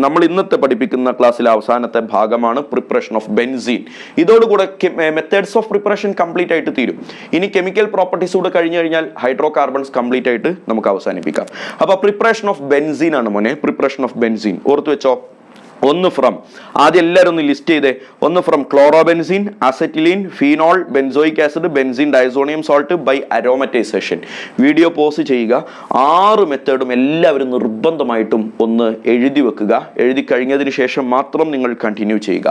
നമ്മൾ ഇന്നത്തെ പഠിപ്പിക്കുന്ന ക്ലാസ്സിലെ അവസാനത്തെ ഭാഗമാണ് പ്രിപ്പറേഷൻ ഓഫ് ബെൻസീൻ. ഇതോടുകൂടെ മെത്തേഡ്സ് ഓഫ് പ്രിപ്പറേഷൻ കംപ്ലീറ്റ് ആയിട്ട് തീരും. ഇനി കെമിക്കൽ പ്രോപ്പർട്ടീസ് കൂടെ കഴിഞ്ഞു കഴിഞ്ഞാൽ ഹൈഡ്രോ കാർബൺസ് കംപ്ലീറ്റ് ആയിട്ട് നമുക്ക് അവസാനിപ്പിക്കാം. അപ്പൊ പ്രിപ്പറേഷൻ ഓഫ് ബെൻസീൻ ആണ് മോനെ. പ്രിപ്പറേഷൻ ഓഫ് ബെൻസീൻ ഓർത്തു വെച്ചോ. ഒന്ന് ഫ്രം, ആദ്യം എല്ലാവരും ഒന്ന് ലിസ്റ്റ് ചെയ്തേ. ഒന്ന് from chlorobenzene, acetylene, phenol, benzoic acid, benzene diazonium salt by aromatization. Video pause ചെയ്യുക. 6 മെത്തേഡും എല്ലാവരും നിർബന്ധമായിട്ടും ഒന്ന് എഴുതി വെക്കുക. എഴുതി കഴിഞ്ഞതിന് ശേഷം മാത്രം നിങ്ങൾ കണ്ടിന്യൂ ചെയ്യുക.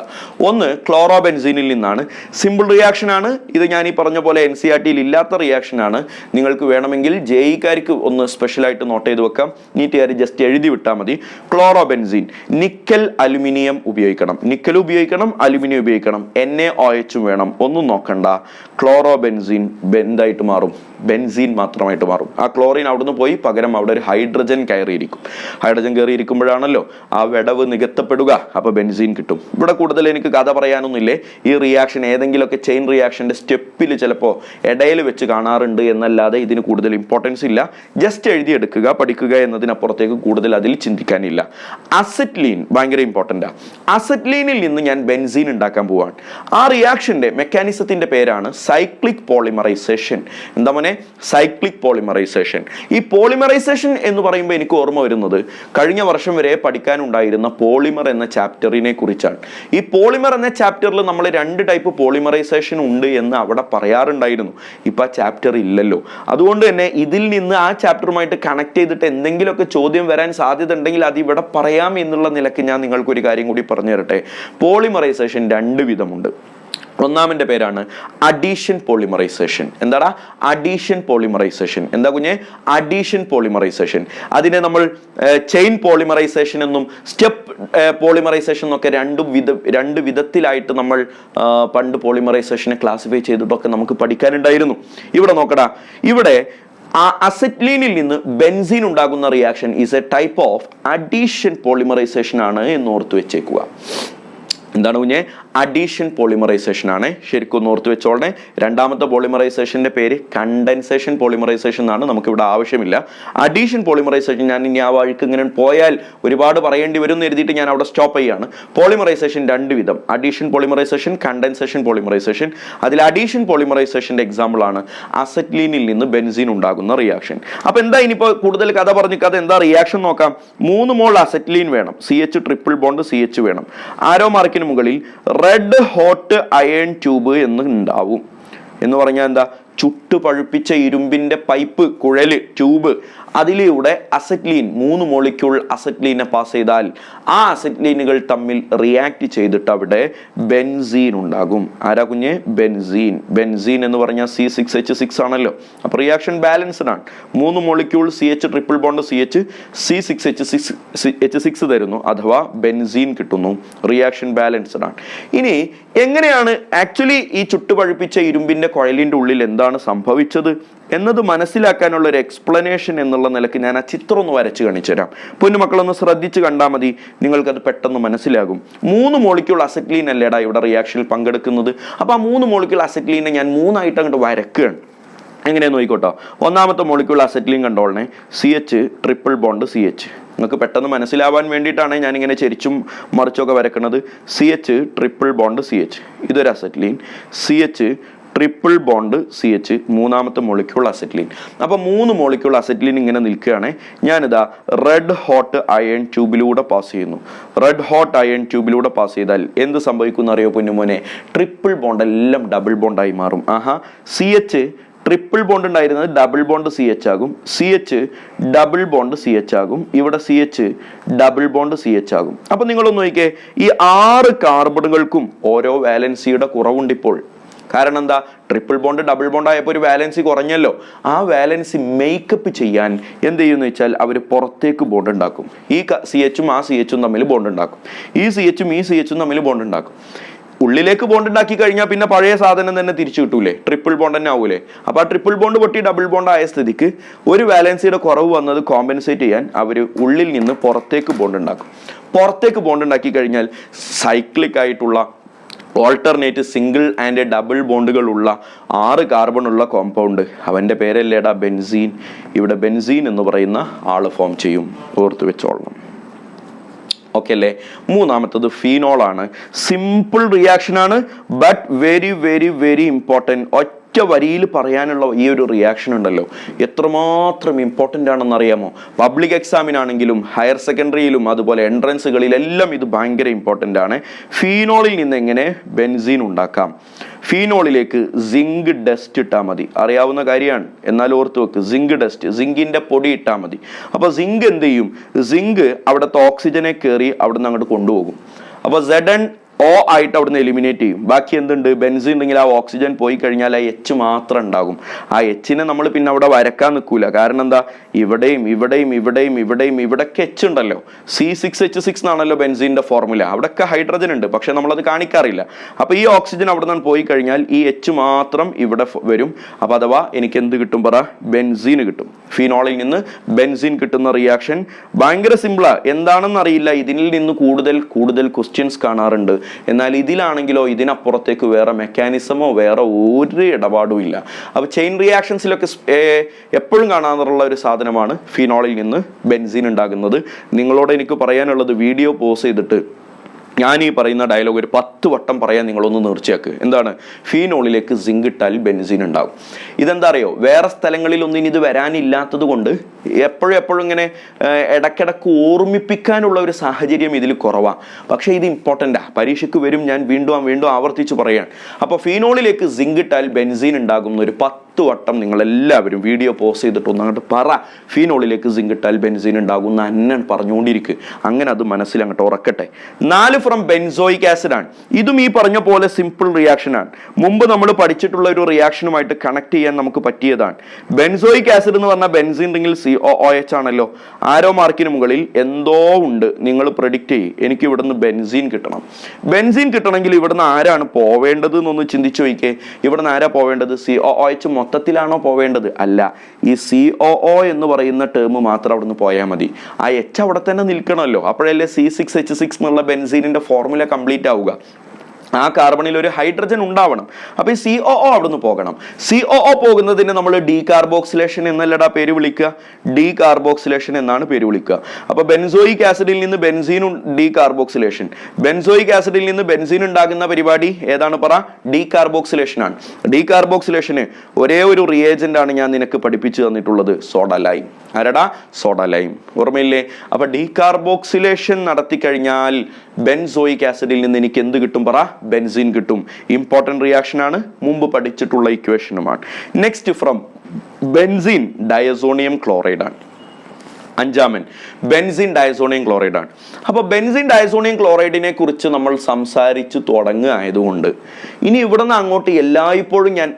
ഒന്ന് ക്ലോറോബെൻസീനിൽ നിന്നാണ്. സിമ്പിൾ റിയാക്ഷൻ ആണ് ഇത്. ഞാൻ ഈ പറഞ്ഞ പോലെ NCERT-യിൽ ഇല്ലാത്ത റിയാക്ഷൻ ആണ്. നിങ്ങൾക്ക് വേണമെങ്കിൽ JEE-കാർക്ക് ഒന്ന് സ്പെഷ്യലായിട്ട് നോട്ട് ചെയ്ത് വെക്കാം. നീറ്റുകാർ ജസ്റ്റ് എഴുതി വിട്ടാൽ മതി. ക്ലോറോബെൻസീൻ, നിക്കൽ അലുമിനിയം ഉപയോഗിക്കണം. നിക്കൽ ഉപയോഗിക്കണം, അലുമിനിയം ഉപയോഗിക്കണം, NaOH വേണം. ഒന്നും നോക്കണ്ട. ക്ലോറോബെൻസീൻ എന്തായിട്ട് മാറും? ബെൻസീൻ മാത്രമായിട്ട് മാറും. ആ ക്ലോറിൻ അവിടുന്ന് പോയി പകരം അവിടെ ഒരു ഹൈഡ്രജൻ കയറിയിരിക്കും. ഹൈഡ്രജൻ കയറിയിരിക്കുമ്പോഴാണല്ലോ ആ വിടവ് നികത്തപ്പെടുക. അപ്പോൾ ബെൻസീൻ കിട്ടും. ഇവിടെ കൂടുതൽ എനിക്ക് കഥ പറയാനൊന്നുമില്ലേ. ഈ റിയാക്ഷൻ ഏതെങ്കിലുമൊക്കെ ചെയിൻ റിയാക്ഷൻ്റെ സ്റ്റെപ്പിൽ ചിലപ്പോൾ ഇടയിൽ വെച്ച് കാണാറുണ്ട് എന്നല്ലാതെ ഇതിന് കൂടുതൽ ഇമ്പോർട്ടൻസ് ഇല്ല. ജസ്റ്റ് എഴുതിയെടുക്കുക, പഠിക്കുക എന്നതിനപ്പുറത്തേക്ക് കൂടുതൽ അതിൽ ചിന്തിക്കാനില്ല. അസറ്റ്ലീൻ ഭയങ്കര ഇമ്പോർട്ടൻ്റാണ്. അസറ്റ്ലീനിൽ നിന്ന് ഞാൻ ബെൻസീൻ ഉണ്ടാക്കാൻ പോവാണ്. ആ റിയാക്ഷൻ്റെ മെക്കാനിസത്തിൻ്റെ പേരാണ് സൈക്ലിക് പോളിമറൈസേഷൻ. എന്താ മോനെ? Cyclic polymerisation. ഈ പോളിമറൈസേഷൻ എന്ന് പറയുമ്പോൾ എനിക്ക് ഓർമ്മ വരുന്നത് കഴിഞ്ഞ വർഷം വരെ പഠിക്കാനുണ്ടായിരുന്ന പോളിമർ എന്ന ചാപ്റ്ററിനെ കുറിച്ചാണ്. ഈ പോളിമർ എന്ന ചാപ്റ്ററിൽ നമ്മൾ 2 ടൈപ്പ് പോളിമറൈസേഷൻ ഉണ്ട് എന്ന് അവിടെ പറയാറുണ്ടായിരുന്നു. ഇപ്പം ആ ചാപ്റ്റർ ഇല്ലല്ലോ. അതുകൊണ്ട് തന്നെ ഇതിൽ നിന്ന് ആ ചാപ്റ്ററുമായിട്ട് കണക്ട് ചെയ്തിട്ട് എന്തെങ്കിലുമൊക്കെ ചോദ്യം വരാൻ സാധ്യത ഉണ്ടെങ്കിൽ അത് ഇവിടെ പറയാം എന്നുള്ള നിലയ്ക്ക് ഞാൻ നിങ്ങൾക്കൊരു കാര്യം കൂടി പറഞ്ഞു തരട്ടെ. പോളിമറൈസേഷൻ 2 വിധമുണ്ട്. ഒന്നാമത്തെ പേരാണ് അഡീഷൻ പോളിമറൈസേഷൻ. എന്താടാ? Addition polymerisation. എന്താ കുഞ്ഞെ? Addition polymerisation. അതിനെ നമ്മൾ ചെയിൻ പോളിമറൈസേഷൻ എന്നും സ്റ്റെപ്പ് പോളിമറൈസേഷൻ എന്നൊക്കെ 2 വിധത്തിലായിട്ട് നമ്മൾ പണ്ട് പോളിമറൈസേഷനെ ക്ലാസിഫൈ ചെയ്തിട്ടൊക്കെ നമുക്ക് പഠിക്കാനുണ്ടായിരുന്നു. ഇവിടെ നോക്കടാ. ഇവിടെ അസറ്റ്ലീനിൽ നിന്ന് ബെൻസീൻ ഉണ്ടാകുന്ന reaction is a type of addition polymerisation ആണ് എന്ന് ഓർത്ത് വെച്ചേക്കുക. എന്താണ് കുഞ്ഞെ? അഡീഷൻ പോളിമറൈസേഷൻ ആണ്. ശരിക്കും ഓർത്ത് വെച്ചോളണേ. രണ്ടാമത്തെ പോളിമറൈസേഷന്റെ പേര് കണ്ടൻസേഷൻ പോളിമറൈസേഷൻ എന്നാണ്. നമുക്കിവിടെ ആവശ്യമില്ല. അഡീഷൻ പോളിമറൈസേഷൻ ഞാൻ ഇനി ആ വഴിക്ക് ഇങ്ങനെ പോയാൽ ഒരുപാട് പറയേണ്ടി വരും എന്ന് എഴുതിയിട്ട് ഞാൻ അവിടെ സ്റ്റോപ്പ് ചെയ്യാണ്. പോളിമറൈസേഷൻ 2 വിധം: അഡീഷൻ പോളിമറൈസേഷൻ, കണ്ടൻസേഷൻ പോളിമറൈസേഷൻ. അതിൽ അഡീഷൻ പോളിമറൈസേഷന്റെ എക്സാമ്പിൾ ആണ് അസറ്റ്ലീനിൽ നിന്ന് ബെൻസീൻ ഉണ്ടാകുന്ന റിയാക്ഷൻ. അപ്പൊ എന്താ ഇനിയിപ്പോ കൂടുതൽ കഥ പറഞ്ഞിക്കാതെ എന്താ റിയാക്ഷൻ നോക്കാം. 3 മോൾ അസറ്റ്ലീൻ വേണം. CH ട്രിപ്പിൾ ബോണ്ട് CH വേണം. ആരോ മാർക്കിന് മുകളിൽ റെഡ് ഹോട്ട് അയൺ ട്യൂബ് എന്ന് ഉണ്ടാവും. എന്ന് പറഞ്ഞാൽ എന്താ? ചുട്ടു പഴുപ്പിച്ച ഇരുമ്പിന്റെ പൈപ്പ്, കുഴല്, ട്യൂബ്. അതിലൂടെ അസറ്റ്ലീൻ 3 മോളിക്യൂൾ അസറ്റ്ലീനെ പാസ് ചെയ്താൽ ആ അസറ്റ്ലീനുകൾ തമ്മിൽ റിയാക്ട് ചെയ്തിട്ട് അവിടെ ബെൻസീൻ ഉണ്ടാകും. ആരാ കുഞ്ഞെ? ബെൻസീൻ. ബെൻസീൻ എന്ന് പറഞ്ഞാൽ C6H6 ആണല്ലോ. അപ്പൊ റിയാക്ഷൻ ബാലൻസ്ഡ് ആണ്. 3 molecule CH triple bond CH C6H6 തരുന്നു, അഥവാ ബെൻസീൻ കിട്ടുന്നു. റിയാക്ഷൻ ബാലൻസ്ഡ് ആണ്. ഇനി എങ്ങനെയാണ് ആക്ച്വലി ഈ ചുട്ടുപഴുപ്പിച്ച ഇരുമ്പിന്റെ കുഴലിന്റെ ഉള്ളിൽ എന്താണ് സംഭവിച്ചത് എന്നത് മനസ്സിലാക്കാനുള്ള ഒരു എക്സ്പ്ലനേഷൻ എന്നുള്ള നിലയ്ക്ക് ഞാൻ ആ ചിത്രം ഒന്ന് വരച്ച് കാണിച്ചു തരാം. പൊന്നുമക്കളൊന്ന് ശ്രദ്ധിച്ച് കണ്ടാൽ മതി, നിങ്ങൾക്കത് പെട്ടെന്ന് മനസ്സിലാകും. 3 മോളിക്യൂൾ അസറ്റ്ലീൻ അല്ലേടാ ഇവിടെ റിയാക്ഷനിൽ പങ്കെടുക്കുന്നത്. അപ്പോൾ ആ 3 മോളിക്യൂൾ അസറ്റ്ലീനെ ഞാൻ 3 ആയിട്ട് അങ്ങോട്ട് വരക്കുകയാണ്. എങ്ങനെയാന്ന് നോക്കിക്കോട്ടോ. ഒന്നാമത്തെ മോളിക്യൂൾ അസറ്റ്ലീൻ കണ്ടോളണേ. CH triple bond CH. നിങ്ങൾക്ക് പെട്ടെന്ന് മനസ്സിലാവാൻ വേണ്ടിയിട്ടാണ് ഞാനിങ്ങനെ ചെരിച്ചും മറിച്ചൊക്കെ വരക്കുന്നത്. CH triple bond CH. ഇതൊരു acetylene. CH triple bond CH, മൂന്നാമത്തെ മോളിക്യൂൾ അസറ്റ്ലീൻ. അപ്പോൾ 3 മോളിക്യൂൾ അസറ്റ്ലീൻ ഇങ്ങനെ നിൽക്കുകയാണ്. ഞാനിതാ റെഡ് ഹോട്ട് അയൺ ട്യൂബിലൂടെ പാസ് ചെയ്യുന്നു. റെഡ് ഹോട്ട് അയൺ ട്യൂബിലൂടെ പാസ് ചെയ്താൽ എന്ത് സംഭവിക്കും അറിയോ പൊന്നുമോനെ? ട്രിപ്പിൾ ബോണ്ട് എല്ലാം ഡബിൾ ബോണ്ടായി മാറും. CH ട്രിപ്പിൾ ബോണ്ട് ഉണ്ടായിരുന്നത് ഡബിൾ ബോണ്ട് CH ആകും. CH ഡബിൾ ബോണ്ട് CH ആകും. ഇവിടെ CH ഡബിൾ ബോണ്ട് CH ആകും. അപ്പൊ നിങ്ങളൊന്ന് നോക്കിക്കേ, ഈ 6 കാർബണുകൾക്കും ഓരോ വാലൻസിയുടെ കുറവുണ്ട് ഇപ്പോൾ. കാരണം എന്താ? ട്രിപ്പിൾ ബോണ്ട് ഡബിൾ ബോണ്ട് ആയപ്പോൾ ഒരു വാലൻസി കുറഞ്ഞല്ലോ. ആ വാലൻസി മേക്കപ്പ് ചെയ്യാൻ എന്ത് ചെയ്യുമെന്ന് വെച്ചാൽ അവർ പുറത്തേക്ക് ബോണ്ട് ഉണ്ടാക്കും. ഈ CHഉം ആ CHഉം തമ്മിൽ ബോണ്ട് ഉണ്ടാക്കും. ഈ CHഉം ഈ CHഉം തമ്മിൽ ബോണ്ട് ഉണ്ടാക്കും. ഉള്ളിലേക്ക് ബോണ്ട് ഉണ്ടാക്കി കഴിഞ്ഞാൽ പിന്നെ പഴയ സാധനം തന്നെ തിരിച്ചു കിട്ടൂലേ? ട്രിപ്പിൾ ബോണ്ട് തന്നെ ആവൂലേ? അപ്പോൾ ആ ട്രിപ്പിൾ ബോണ്ട് പൊട്ടി ഡബിൾ ബോണ്ട് ആയ സ്ഥിതിക്ക് ഒരു വാലൻസിയുടെ കുറവ് വന്നത് കോമ്പൻസേറ്റ് ചെയ്യാൻ അവർ ഉള്ളിൽ നിന്ന് പുറത്തേക്ക് ബോണ്ട് ഉണ്ടാക്കും. പുറത്തേക്ക് ബോണ്ട് ഉണ്ടാക്കി കഴിഞ്ഞാൽ സൈക്ലിക് ആയിട്ടുള്ള ഓൾട്ടർനേറ്റ് സിംഗിൾ ആൻഡ് ഡബിൾ ബോണ്ടുകളുള്ള 6 കാർബണുള്ള കോമ്പൗണ്ട്, അവൻ്റെ പേരല്ലേടാ ബെൻസീൻ. ഇവിടെ ബെൻസീൻ എന്ന് പറയുന്ന ആള് ഫോം ചെയ്യും. ഓർത്ത് വെച്ചോളണം. ഓക്കെ അല്ലേ? മൂന്നാമത്തത് ഫീനോൾ ആണ്. സിമ്പിൾ റിയാക്ഷൻ ആണ്, but very very very important. വരിയിൽ പറയാനുള്ള ഈ ഒരു റിയാക്ഷൻ ഉണ്ടല്ലോ എത്രമാത്രം ഇമ്പോർട്ടൻ്റ് ആണെന്ന് അറിയാമോ? പബ്ലിക് എക്സാമിനാണെങ്കിലും ഹയർ സെക്കൻഡറിയിലും അതുപോലെ എൻട്രൻസുകളിലെല്ലാം ഇത് ഭയങ്കര ഇമ്പോർട്ടൻ്റ് ആണ്. ഫീനോളിൽ നിന്ന് എങ്ങനെ ബെൻസീൻ ഉണ്ടാക്കാം? ഫീനോളിലേക്ക് സിങ്ക് ഡസ്റ്റ് ഇട്ടാൽ മതി, അറിയാവുന്ന കാര്യമാണ്, എന്നാൽ ഓർത്ത് വെക്ക്, സിങ്ക് ഡസ്റ്റ്, സിങ്കിന്റെ പൊടി ഇട്ടാൽ മതി. അപ്പോൾ സിങ്ക് എന്ത് ചെയ്യും? സിങ്ക് അവിടുത്തെ ഓക്സിജനെ കയറി അവിടെ നിന്ന് അങ്ങോട്ട് കൊണ്ടുപോകും. അപ്പോൾ ZnO ആയിട്ട് അവിടുന്ന് എലിമിനേറ്റ് ചെയ്യും. ബാക്കി എന്തുണ്ട്? ബെൻസീൻ ഉണ്ടെങ്കിൽ ആ ഓക്സിജൻ പോയി കഴിഞ്ഞാൽ ആ H മാത്രം ഉണ്ടാകും. ആ Hനെ നമ്മൾ പിന്നെ അവിടെ വരക്കാൻ നിൽക്കൂല. കാരണം എന്താ? ഇവിടെയും ഇവിടെയും ഇവിടെയും ഇവിടെയും ഇവിടൊക്കെ H ഉണ്ടല്ലോ. C6H6 എന്നാണല്ലോ ബെൻസീൻ്റെ ഫോർമുല. അവിടെയൊക്കെ ഹൈഡ്രജൻ ഉണ്ട്, പക്ഷെ നമ്മളത് കാണിക്കാറില്ല. അപ്പോൾ ഈ ഓക്സിജൻ അവിടെ നിന്ന് പോയി കഴിഞ്ഞാൽ ഈ H മാത്രം ഇവിടെ വരും. അപ്പോൾ അഥവാ എനിക്ക് എന്ത് കിട്ടും പറ? ബെൻസീൻ കിട്ടും. ഫിനോളിൽ നിന്ന് ബെൻസീൻ കിട്ടുന്ന റിയാക്ഷൻ ഭയങ്കര സിമ്പിളാണ്. എന്താണെന്ന് അറിയില്ല, ഇതിൽ നിന്ന് കൂടുതൽ ക്വസ്റ്റ്യൻസ് കാണാറുണ്ട്. എന്നാൽ ഇതിലാണെങ്കിലോ ഇതിനപ്പുറത്തേക്ക് വേറെ മെക്കാനിസമോ വേറെ ഒരു ഇടപാടും ഇല്ല. അപ്പോൾ ചെയിൻ റിയാക്ഷൻസിലൊക്കെ എപ്പോഴും കാണാറുള്ള ഒരു സാധനമാണ് ഫിനോളിൽ നിന്ന് ബെൻസീൻ ഉണ്ടാകുന്നത്. നിങ്ങളോട് എനിക്ക് പറയാനുള്ളത്, വീഡിയോ പോസ് ചെയ്തിട്ട് ഞാൻ ഈ പറയുന്ന ഡയലോഗ് ഒരു 10 വട്ടം പറയാൻ നിങ്ങളൊന്ന് തീർച്ചയാക്കുക. എന്താണ്? ഫീനോളിലേക്ക് സിങ്ക് ഇട്ടാൽ ബെൻസീൻ ഉണ്ടാകും. ഇതെന്താ അറിയോ? വേറെ സ്ഥലങ്ങളിലൊന്നും ഇനി ഇത് വരാനില്ലാത്തത് കൊണ്ട് എപ്പോഴും ഇങ്ങനെ ഇടയ്ക്കിടയ്ക്ക് ഓർമ്മിപ്പിക്കാനുള്ള ഒരു സാഹചര്യം ഇതിൽ കുറവാണ്. പക്ഷേ ഇത് ഇമ്പോർട്ടൻ്റാണ്, പരീക്ഷയ്ക്ക് വരും. ഞാൻ വീണ്ടും ആവർത്തിച്ച് പറയുകയാണ്. അപ്പോൾ ഫീനോളിലേക്ക് സിങ്ക് ഇട്ടാൽ ബെൻസീൻ ഉണ്ടാകുന്ന ഒരു 10 വട്ടം നിങ്ങളെല്ലാവരും വീഡിയോ പോസ്റ്റ് ചെയ്തിട്ട് ഒന്നങ്ങോട്ട് പറ. ഫീനോളിലേക്ക് സിങ്ക് ഇട്ടാൽ ബെൻസീൻ ഉണ്ടാകുന്ന അന്നൻ പറഞ്ഞുകൊണ്ടിരിക്കുക. അങ്ങനെ അത് മനസ്സിൽ അങ്ങോട്ട് ഉറക്കട്ടെ. 4 ഫ്രം ബെൻസോയിക് ആസിഡ് ആണ്. ഇതും ഈ പറഞ്ഞ പോലെ സിമ്പിൾ റിയാക്ഷൻ ആണ്. മുമ്പ് നമ്മൾ പഠിച്ചിട്ടുള്ള ഒരു റിയാക്ഷനുമായിട്ട് കണക്ട് ചെയ്യാൻ നമുക്ക് പറ്റിയതാണ്. ബെൻസോയിക് ആസിഡ് എന്ന് പറഞ്ഞാൽ ബെൻസീൻ റിങ്ങിൽ COOH ആണല്ലോ. ആരോ മാർക്കിന് മുകളിൽ എന്തോ ഉണ്ട്. നിങ്ങൾ പ്രെഡിക്റ്റ് ചെയ്യും, എനിക്ക് ഇവിടുന്ന് ബെൻസീൻ കിട്ടണം. ബെൻസീൻ കിട്ടണമെങ്കിൽ ഇവിടുന്ന് ആരാണ് പോവേണ്ടത് എന്നൊന്ന് ചിന്തിച്ചു നോക്കിയേ. ഇവിടുന്ന് ആരാ പോവേണ്ടത്? COOH മൊത്തത്തിലാണോ പോവേണ്ടത്? അല്ല, ഈ COO എന്ന് പറയുന്ന ടേം മാത്രം അവിടുന്ന് പോയാൽ മതി. ആ H അവിടെ തന്നെ നിൽക്കണമല്ലോ. അപ്പോഴല്ലേ C6H6 എന്നുള്ള ബെൻസീനിന്റെ ഫോർമുല കംപ്ലീറ്റ് ആവുക. ആ കാർബണിൽ ഒരു ഹൈഡ്രജൻ ഉണ്ടാവണം. അപ്പോൾ ഈ COO അവിടുന്ന് പോകണം. COO പോകുന്നതിന് നമ്മൾ ഡീകാർബോക്സിലേഷൻ എന്നല്ലടാ പേര് വിളിക്കുക, ഡീകാർബോക്സിലേഷൻ എന്നാണ് പേര് വിളിക്കുക. അപ്പോൾ ബെൻസോയിക് ആസിഡിൽ നിന്ന് ബെൻസീനും ഡീകാർബോക്സിലേഷൻ, ബെൻസോയിക് ആസിഡിൽ നിന്ന് ബെൻസീൻ ഉണ്ടാകുന്ന പരിപാടി ഏതാണ് പറ? ഡീകാർബോക്സിലേഷൻ ആണ്. ഡീകാർബോക്സിലേഷന് ഒരേ ഒരു റിയേജന്റ് ആണ് ഞാൻ നിനക്ക് പഠിപ്പിച്ചു തന്നിട്ടുള്ളത്, സോഡ ലൈം. ആരടാ? Soda lime. ഓർമ്മയില്ലേ? അപ്പോൾ ഡീകാർബോക്സിലേഷൻ നടത്തി കഴിഞ്ഞാൽ ബെൻസോയിക് ആസിഡിൽ നിന്ന് എനിക്ക് എന്ത് കിട്ടും പറ? ബെൻസീൻ കിട്ടും. ഇമ്പോർട്ടന്റ് റിയാക്ഷൻ ആണ്, മുമ്പ് പഠിച്ചിട്ടുള്ള ഇക്വേഷനുമാണ്. Next from benzene diazonium chloride ആണ്. 5 ബെൻസീൻ ഡയസോണിയം ക്ലോറൈഡ് ആണ്. അപ്പോൾ ബെൻസീൻ ഡയസോണിയം ക്ലോറൈഡിനെ കുറിച്ച് നമ്മൾ സംസാരിച്ചു തുടങ്ങുകയായതുകൊണ്ട് ഇനി ഇവിടെ നിന്ന് അങ്ങോട്ട് എല്ലായ്പ്പോഴും ഞാൻ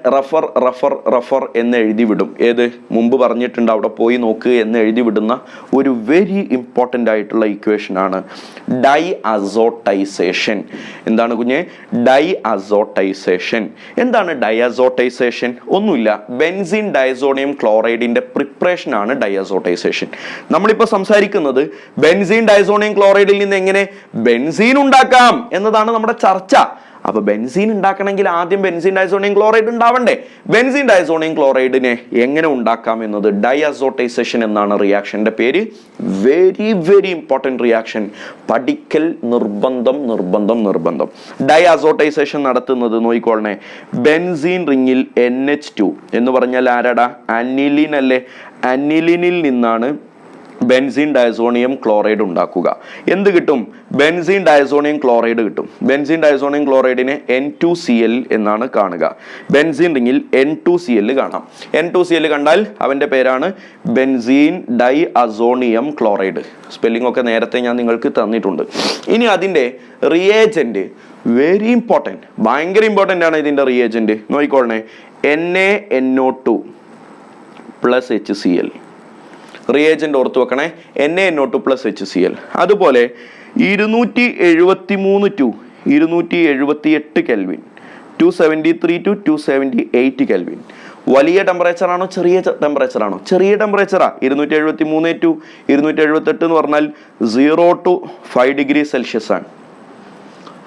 റഫർ എന്ന് എഴുതി വിടും. ഏത്? മുമ്പ് പറഞ്ഞിട്ടുണ്ട്, അവിടെ പോയി നോക്ക് എന്ന് എഴുതി വിടുന്ന ഒരു വെരി ഇമ്പോർട്ടൻ്റ് ആയിട്ടുള്ള ഇക്വേഷൻ ആണ് ഡൈ അസോട്ടൈസേഷൻ. എന്താണ് കുഞ്ഞെ? ഡൈ അസോട്ടൈസേഷൻ. എന്താണ് ഡൈ അസോട്ടൈസേഷൻ? ഒന്നുമില്ല, ബെൻസീൻ ഡയസോണിയം ക്ലോറൈഡിന്റെ പ്രിപ്പറേഷൻ ആണ് ഡൈ അസോട്ടൈസേഷൻ. നമ്മളിപ്പോൾ സംസാരിക്കുന്നത് ബെൻസീൻ ഡയസോണിയം ക്ലോറൈഡിൽ നിന്ന് എങ്ങനെ ബെൻസീൻ ഉണ്ടാക്കാം എന്നതാണ് നമ്മുടെ ചർച്ച. അപ്പൊ ബെൻസീൻ ഉണ്ടാക്കണമെങ്കിൽ ആദ്യം ബെൻസീൻ ഡയസോണിയം ക്ലോറൈഡ് ഉണ്ടാവണ്ടേ? ബെൻസീൻ ഡയസോണിയം ക്ലോറൈഡിനെ എങ്ങനെ ഉണ്ടാക്കാം എന്നത് ഡൈ അസോട്ടൈസേഷൻ എന്നാണ് റിയാക്ഷന്റെ പേര്. വെരി ഇമ്പോർട്ടൻറ്റ് റിയാക്ഷൻ, പഠിക്കൽ നിർബന്ധം. ഡൈ അസോട്ടൈസേഷൻ നടത്തുന്നത് നോക്കിക്കോളണേ. ബെൻസീൻ റിങ്ങിൽ NH2 എന്ന് പറഞ്ഞാൽ ആരാടാ? അനിലിൻ അല്ലേ? അനിലിനിൽ നിന്നാണ് ബെൻസീൻ ഡയസോണിയം ക്ലോറൈഡ് ഉണ്ടാക്കുക. എന്ത് കിട്ടും? ബെൻസീൻ ഡയസോണിയം ക്ലോറൈഡ് കിട്ടും. ബെൻസീൻ ഡയസോണിയം ക്ലോറൈഡിനെ N2Cl എന്നാണ് കാണുക. ബെൻസീൻ റിങ്ങിൽ N2Cl കാണാം. N2Cl കണ്ടാൽ അവൻ്റെ പേരാണ് ബെൻസീൻ ഡൈ അസോണിയം ക്ലോറൈഡ്. സ്പെല്ലിംഗ് ഒക്കെ നേരത്തെ ഞാൻ നിങ്ങൾക്ക് തന്നിട്ടുണ്ട്. ഇനി അതിൻ്റെ റിയേജന്റ് വെരി ഇമ്പോർട്ടൻറ്റ്, ഭയങ്കര ഇമ്പോർട്ടൻ്റ് ആണ് ഇതിൻ്റെ റിയേജന്റ്. നോക്കിക്കോളണേ, NaNO2 + HCl. റിയേജന്റ് ഓർത്ത് വെക്കണേ, NaNO2 + HCl. അതുപോലെ 273 to 278 കെൽവിൻ, 273 to 278 കെൽവിൻ. വലിയ ടെമ്പറേച്ചർ ആണോ ചെറിയ ടെമ്പറേച്ചർ ആണോ? ചെറിയ ടെമ്പറേച്ചറാ. 273 to 278 എന്ന് പറഞ്ഞാൽ 0 to 5 ഡിഗ്രി സെൽഷ്യസ് ആണ്.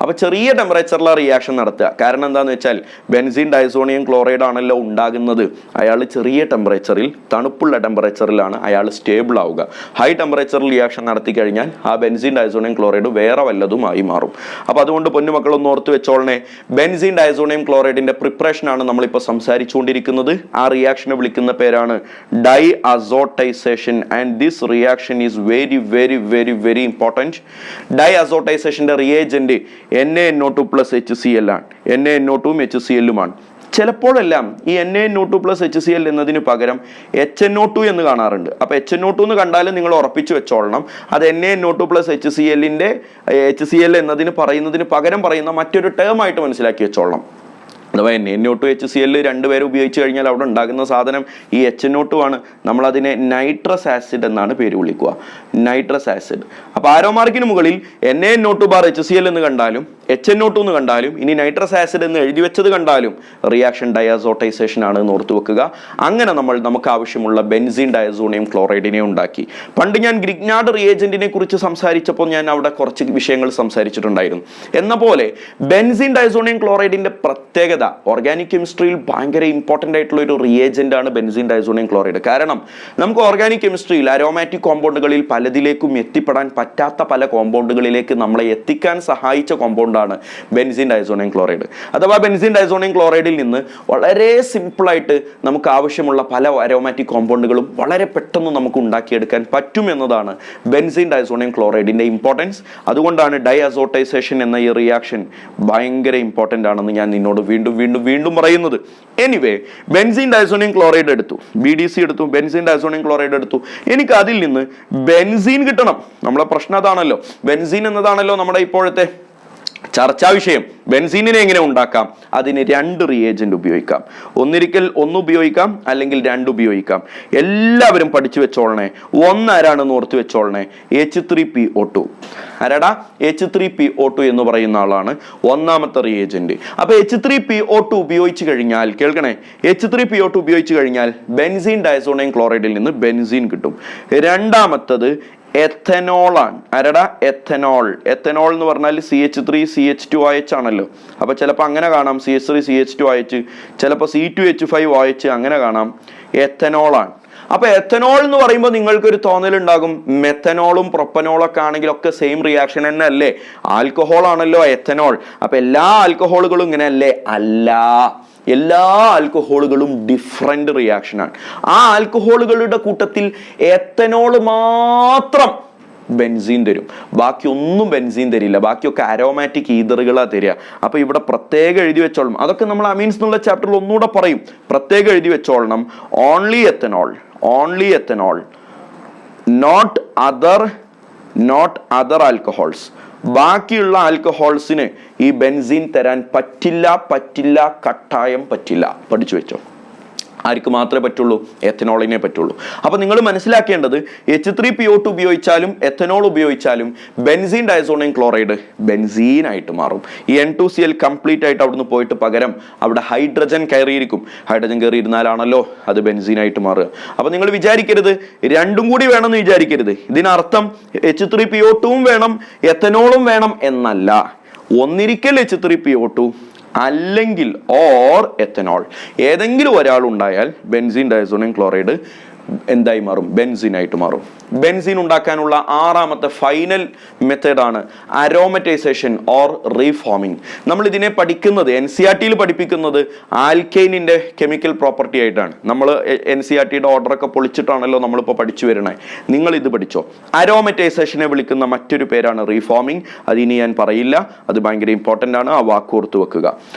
അപ്പോൾ ചെറിയ ടെമ്പറേച്ചറിലാണ് റിയാക്ഷൻ നടത്തുക. കാരണം എന്താണെന്ന് വെച്ചാൽ ബെൻസീൻ ഡൈസോണിയം ക്ലോറൈഡ് ആണല്ലോ ഉണ്ടാകുന്നത്. അയാൾ ചെറിയ ടെമ്പറേച്ചറിൽ, തണുപ്പുള്ള ടെമ്പറേച്ചറിലാണ് അയാൾ സ്റ്റേബിൾ ആവുക. ഹൈ ടെമ്പറേച്ചറിൽ റിയാക്ഷൻ നടത്തി കഴിഞ്ഞാൽ ആ ബെൻസീൻ ഡൈസോണിയം ക്ലോറൈഡ് വേറെ വല്ലതുമായി മാറും. അപ്പോൾ അതുകൊണ്ട് പൊന്നുമക്കളൊന്ന് ഓർത്ത് വെച്ചോളണേ, ബെൻസീൻ ഡൈസോണിയം ക്ലോറൈഡിന്റെ പ്രിപ്പറേഷൻ ആണ് നമ്മളിപ്പോൾ സംസാരിച്ചുകൊണ്ടിരിക്കുന്നത്. ആ റിയാക്ഷനെ വിളിക്കുന്ന പേരാണ് diazotization. And this reaction is very very very very important. ഡൈ അസോട്ടൈസേഷന്റെ റിയേജന്റ് NaNO2 + HCl ആണ്. NaNO2 HCl ചിലപ്പോഴെല്ലാം ഈ NaNO2 + HCl എന്നതിന് പകരം HNO2 എന്ന് കാണാറുണ്ട്. അപ്പോൾ HNO2 എന്ന് കണ്ടാലും നിങ്ങൾ ഉറപ്പിച്ചു വെച്ചോളണം, അത് NaNO2 + HCl എന്നതിന് പകരം പറയുന്ന മറ്റൊരു ടേം ആയിട്ട് മനസ്സിലാക്കി വെച്ചോളണം. അഥവാ NaNO2 HCl രണ്ടുപേരും ഉപയോഗിച്ച് കഴിഞ്ഞാൽ അവിടെ ഉണ്ടാകുന്ന സാധനം ഈ HNO2 ആണ്. നമ്മളതിനെ നൈട്രസ് ആസിഡ് എന്നാണ് പേര് വിളിക്കുക, നൈട്രസ് ആസിഡ്. അപ്പോൾ ആരോ മാർക്കിന് മുകളിൽ NaNO2 HCl എന്ന് കണ്ടാലും HNO2 എന്ന് കണ്ടാലും ഇനി നൈട്രസ് ആസിഡ് എന്ന് എഴുതി വെച്ചത് കണ്ടാലും റിയാക്ഷൻ ഡൈഅസോട്ടൈസേഷൻ ആണ് എന്ന് ഓർത്ത് വെക്കുക. അങ്ങനെ നമുക്ക് ആവശ്യമുള്ള ബെൻസീൻ ഡയസോണിയം ക്ലോറൈഡിനെ ഉണ്ടാക്കി. പണ്ട് ഞാൻ ഗ്രിഗ്നാർഡ് റിയേജന്റിനെ കുറിച്ച് സംസാരിച്ചപ്പോൾ ഞാൻ അവിടെ കുറച്ച് വിഷയങ്ങൾ സംസാരിച്ചിട്ടുണ്ടായിരുന്നു. എന്ന പോലെ ബെൻസീൻ ഡയസോണിയം ക്ലോറൈഡിന്റെ പ്രത്യേകത, ഓർഗാനിക് കെമിസ്ട്രിയിൽ ഭയങ്കര ഇമ്പോർട്ടൻ്റ് ആയിട്ടുള്ള ഒരു റിയേജന്റ് ആണ് ബെൻസീൻ ഡൈസോണിയം ക്ലോറൈഡ്. കാരണം നമുക്ക് ഓർഗാനിക് കെമിസ്ട്രിയിൽ അരോമാറ്റിക് കോമ്പൗണ്ടുകളിൽ പലതിലേക്കും എത്തിപ്പെടാൻ പറ്റാത്ത പല കോമ്പൗണ്ടുകളിലേക്ക് നമ്മളെ എത്തിക്കാൻ സഹായിച്ച കോമ്പൗണ്ടാണ് ബെൻസീൻ ഡൈസോണിയം ക്ലോറൈഡ്. അഥവാ ബെൻസീൻ ഡൈസോണിയം ക്ലോറൈഡിൽ നിന്ന് വളരെ സിമ്പിളായിട്ട് നമുക്ക് ആവശ്യമുള്ള പല അരോമാറ്റിക് കോമ്പൗണ്ടുകളും വളരെ പെട്ടെന്ന് നമുക്ക് ഉണ്ടാക്കിയെടുക്കാൻ പറ്റും എന്നതാണ് ബെൻസീൻ ഡൈസോണിയം ക്ലോറൈഡിന്റെ ഇമ്പോർട്ടൻസ്. അതുകൊണ്ടാണ് ഡൈഅസോട്ടൈസേഷൻ എന്ന ഈ റിയാക്ഷൻ ഭയങ്കര ഇമ്പോർട്ടൻ്റ് ആണെന്ന് ഞാൻ നിന്നോട് വീണ്ടും പറയുന്നത്. എനിവേ, ബെൻസീൻ ഡൈസോണിയം ക്ലോറൈഡ് എടുത്തു, BDC എടുത്തു, ബെൻസീൻ ഡൈസോണിയം ക്ലോറൈഡ് എടുത്തു. എനിക്ക് അതിൽ നിന്ന് ബെൻസീൻ കിട്ടണം. നമ്മളെ പ്രശ്നം അതാണല്ലോ, ബെൻസീൻ എന്നതാണല്ലോ നമ്മുടെ ഇപ്പോഴത്തെ ചർച്ചാ വിഷയം. ബെൻസീനിനെ എങ്ങനെ ഉണ്ടാക്കാം? അതിന് രണ്ട് റിയേജന്റ് ഉപയോഗിക്കാം. ഒന്ന് ഉപയോഗിക്കാം, അല്ലെങ്കിൽ രണ്ട് ഉപയോഗിക്കാം. എല്ലാവരും പഠിച്ചു വെച്ചോളണേ. ആരാണെന്ന് ഓർത്ത് വെച്ചോളണേ, H3PO2. ആരാടാ? H3PO2 എന്ന് പറയുന്ന ആളാണ് ഒന്നാമത്തെ റിയേജന്റ്. അപ്പൊ H3PO2 ഉപയോഗിച്ച് കഴിഞ്ഞാൽ, കേൾക്കണേ, H3PO2 ഉപയോഗിച്ച് കഴിഞ്ഞാൽ ബെൻസീൻ ഡൈസോണിയം ക്ലോറൈഡിൽ നിന്ന് ബെൻസീൻ കിട്ടും. രണ്ടാമത്തത് എഥനോൾ ആണ്. ആരടാ? എഥനോൾ. എഥനോൾ എന്ന് പറഞ്ഞാൽ CH3CH2OH ആണല്ലോ. അപ്പൊ ചിലപ്പോൾ അങ്ങനെ കാണാം CH3CH2OH, ചിലപ്പോൾ C2H5OH അങ്ങനെ കാണാം. എഥനോൾ ആണ്. അപ്പൊ എഥനോൾ എന്ന് പറയുമ്പോൾ നിങ്ങൾക്കൊരു തോന്നലുണ്ടാകും, മെത്തനോളും പ്രൊപ്പനോളും ഒക്കെ ആണെങ്കിലൊക്കെ സെയിം റിയാക്ഷൻ തന്നെ അല്ലേ? ആൽക്കഹോൾ ആണല്ലോ എഥനോൾ. അപ്പൊ എല്ലാ ആൽക്കഹോളുകളും ഇങ്ങനെ അല്ലേ? അല്ല, എല്ലാ ആൽക്കഹോളുകളും ഡിഫറെന്റ് റിയാക്ഷനാണ്. ആ ആൽക്കഹോളുകളുടെ കൂട്ടത്തിൽ എത്തനോൾ മാത്രം ബെൻസീൻ തരും, ബാക്കിയൊന്നും ബെൻസീൻ തരില്ല. ബാക്കിയൊക്കെ അരോമാറ്റിക് ഈതറുകളാ തരിക. അപ്പൊ ഇവിടെ പ്രത്യേകം എഴുതി വെച്ചോളണം. അതൊക്കെ നമ്മൾ അമീൻസ് എന്നുള്ള ചാപ്റ്ററിൽ ഒന്നുകൂടെ പറയും. പ്രത്യേകം എഴുതി വെച്ചോളണം, only ethanol, not other alcohols. ബാക്കിയുള്ള ആൽക്കഹോൾസിന് ഈ ബെൻസീൻ തരാൻ പറ്റില്ല, കട്ടായം പറ്റില്ല. പഠിച്ചു വെച്ചോ. ആർക്ക് മാത്രമേ പറ്റുള്ളൂ? എഥനോളിനെ പറ്റുള്ളൂ. അപ്പൊ നിങ്ങൾ മനസ്സിലാക്കേണ്ടത്, H3PO2 ഉപയോഗിച്ചാലും എഥനോൾ ഉപയോഗിച്ചാലും ബെൻസീൻ ഡൈസോണിയം ക്ലോറൈഡ് ബെൻസീൻ ആയിട്ട് മാറും. ഈ N2Cl കംപ്ലീറ്റ് ആയിട്ട് അവിടുന്ന് പോയിട്ട് പകരം അവിടെ ഹൈഡ്രജൻ കയറിയിരിക്കും. ഹൈഡ്രജൻ കയറിയിരുന്നാലാണല്ലോ അത് ബെൻസീൻ ആയിട്ട് മാറുക. അപ്പൊ നിങ്ങൾ വിചാരിക്കരുത് രണ്ടും കൂടി വേണമെന്ന് വിചാരിക്കരുത്. ഇതിനർത്ഥം H3PO2 വേണം എഥനോളും വേണം എന്നല്ല. ഒന്നിരിക്കൽ H3PO2 അല്ലെങ്കിൽ എഥനോൾ, ഏതെങ്കിലും ഒരാൾ ഉണ്ടായാൽ ബെൻസീൻ ഡൈസോണിയം ക്ലോറൈഡ് എന്തായി മാറും? ബെൻസീൻ ആയിട്ട് മാറും. ബെൻസീൻ ഉണ്ടാക്കാനുള്ള ആറാമത്തെ ഫൈനൽ മെത്തേഡാണ് അരോമറ്റൈസേഷൻ ഓർ റീഫോമിംഗ്. നമ്മൾ ഇതിനെ പഠിക്കുന്നത് NCERT-യിൽ പഠിപ്പിക്കുന്നത് ആൽക്കൈനിന്റെ കെമിക്കൽ പ്രോപ്പർട്ടി ആയിട്ടാണ്. നമ്മൾ NCERT-യുടെ ഓർഡറൊക്കെ പൊളിച്ചിട്ടാണല്ലോ നമ്മളിപ്പോൾ പഠിച്ചു വരണേ. നിങ്ങൾ ഇത് പഠിച്ചോ. അരോമറ്റൈസേഷനെ വിളിക്കുന്ന മറ്റൊരു പേരാണ് റീഫോമിംഗ്. അതിനി ഞാൻ പറയില്ല, അത് ഭയങ്കര ഇമ്പോർട്ടൻ്റ് ആണ്, ആ വാക്ക് ഓർത്ത് വെക്കുക.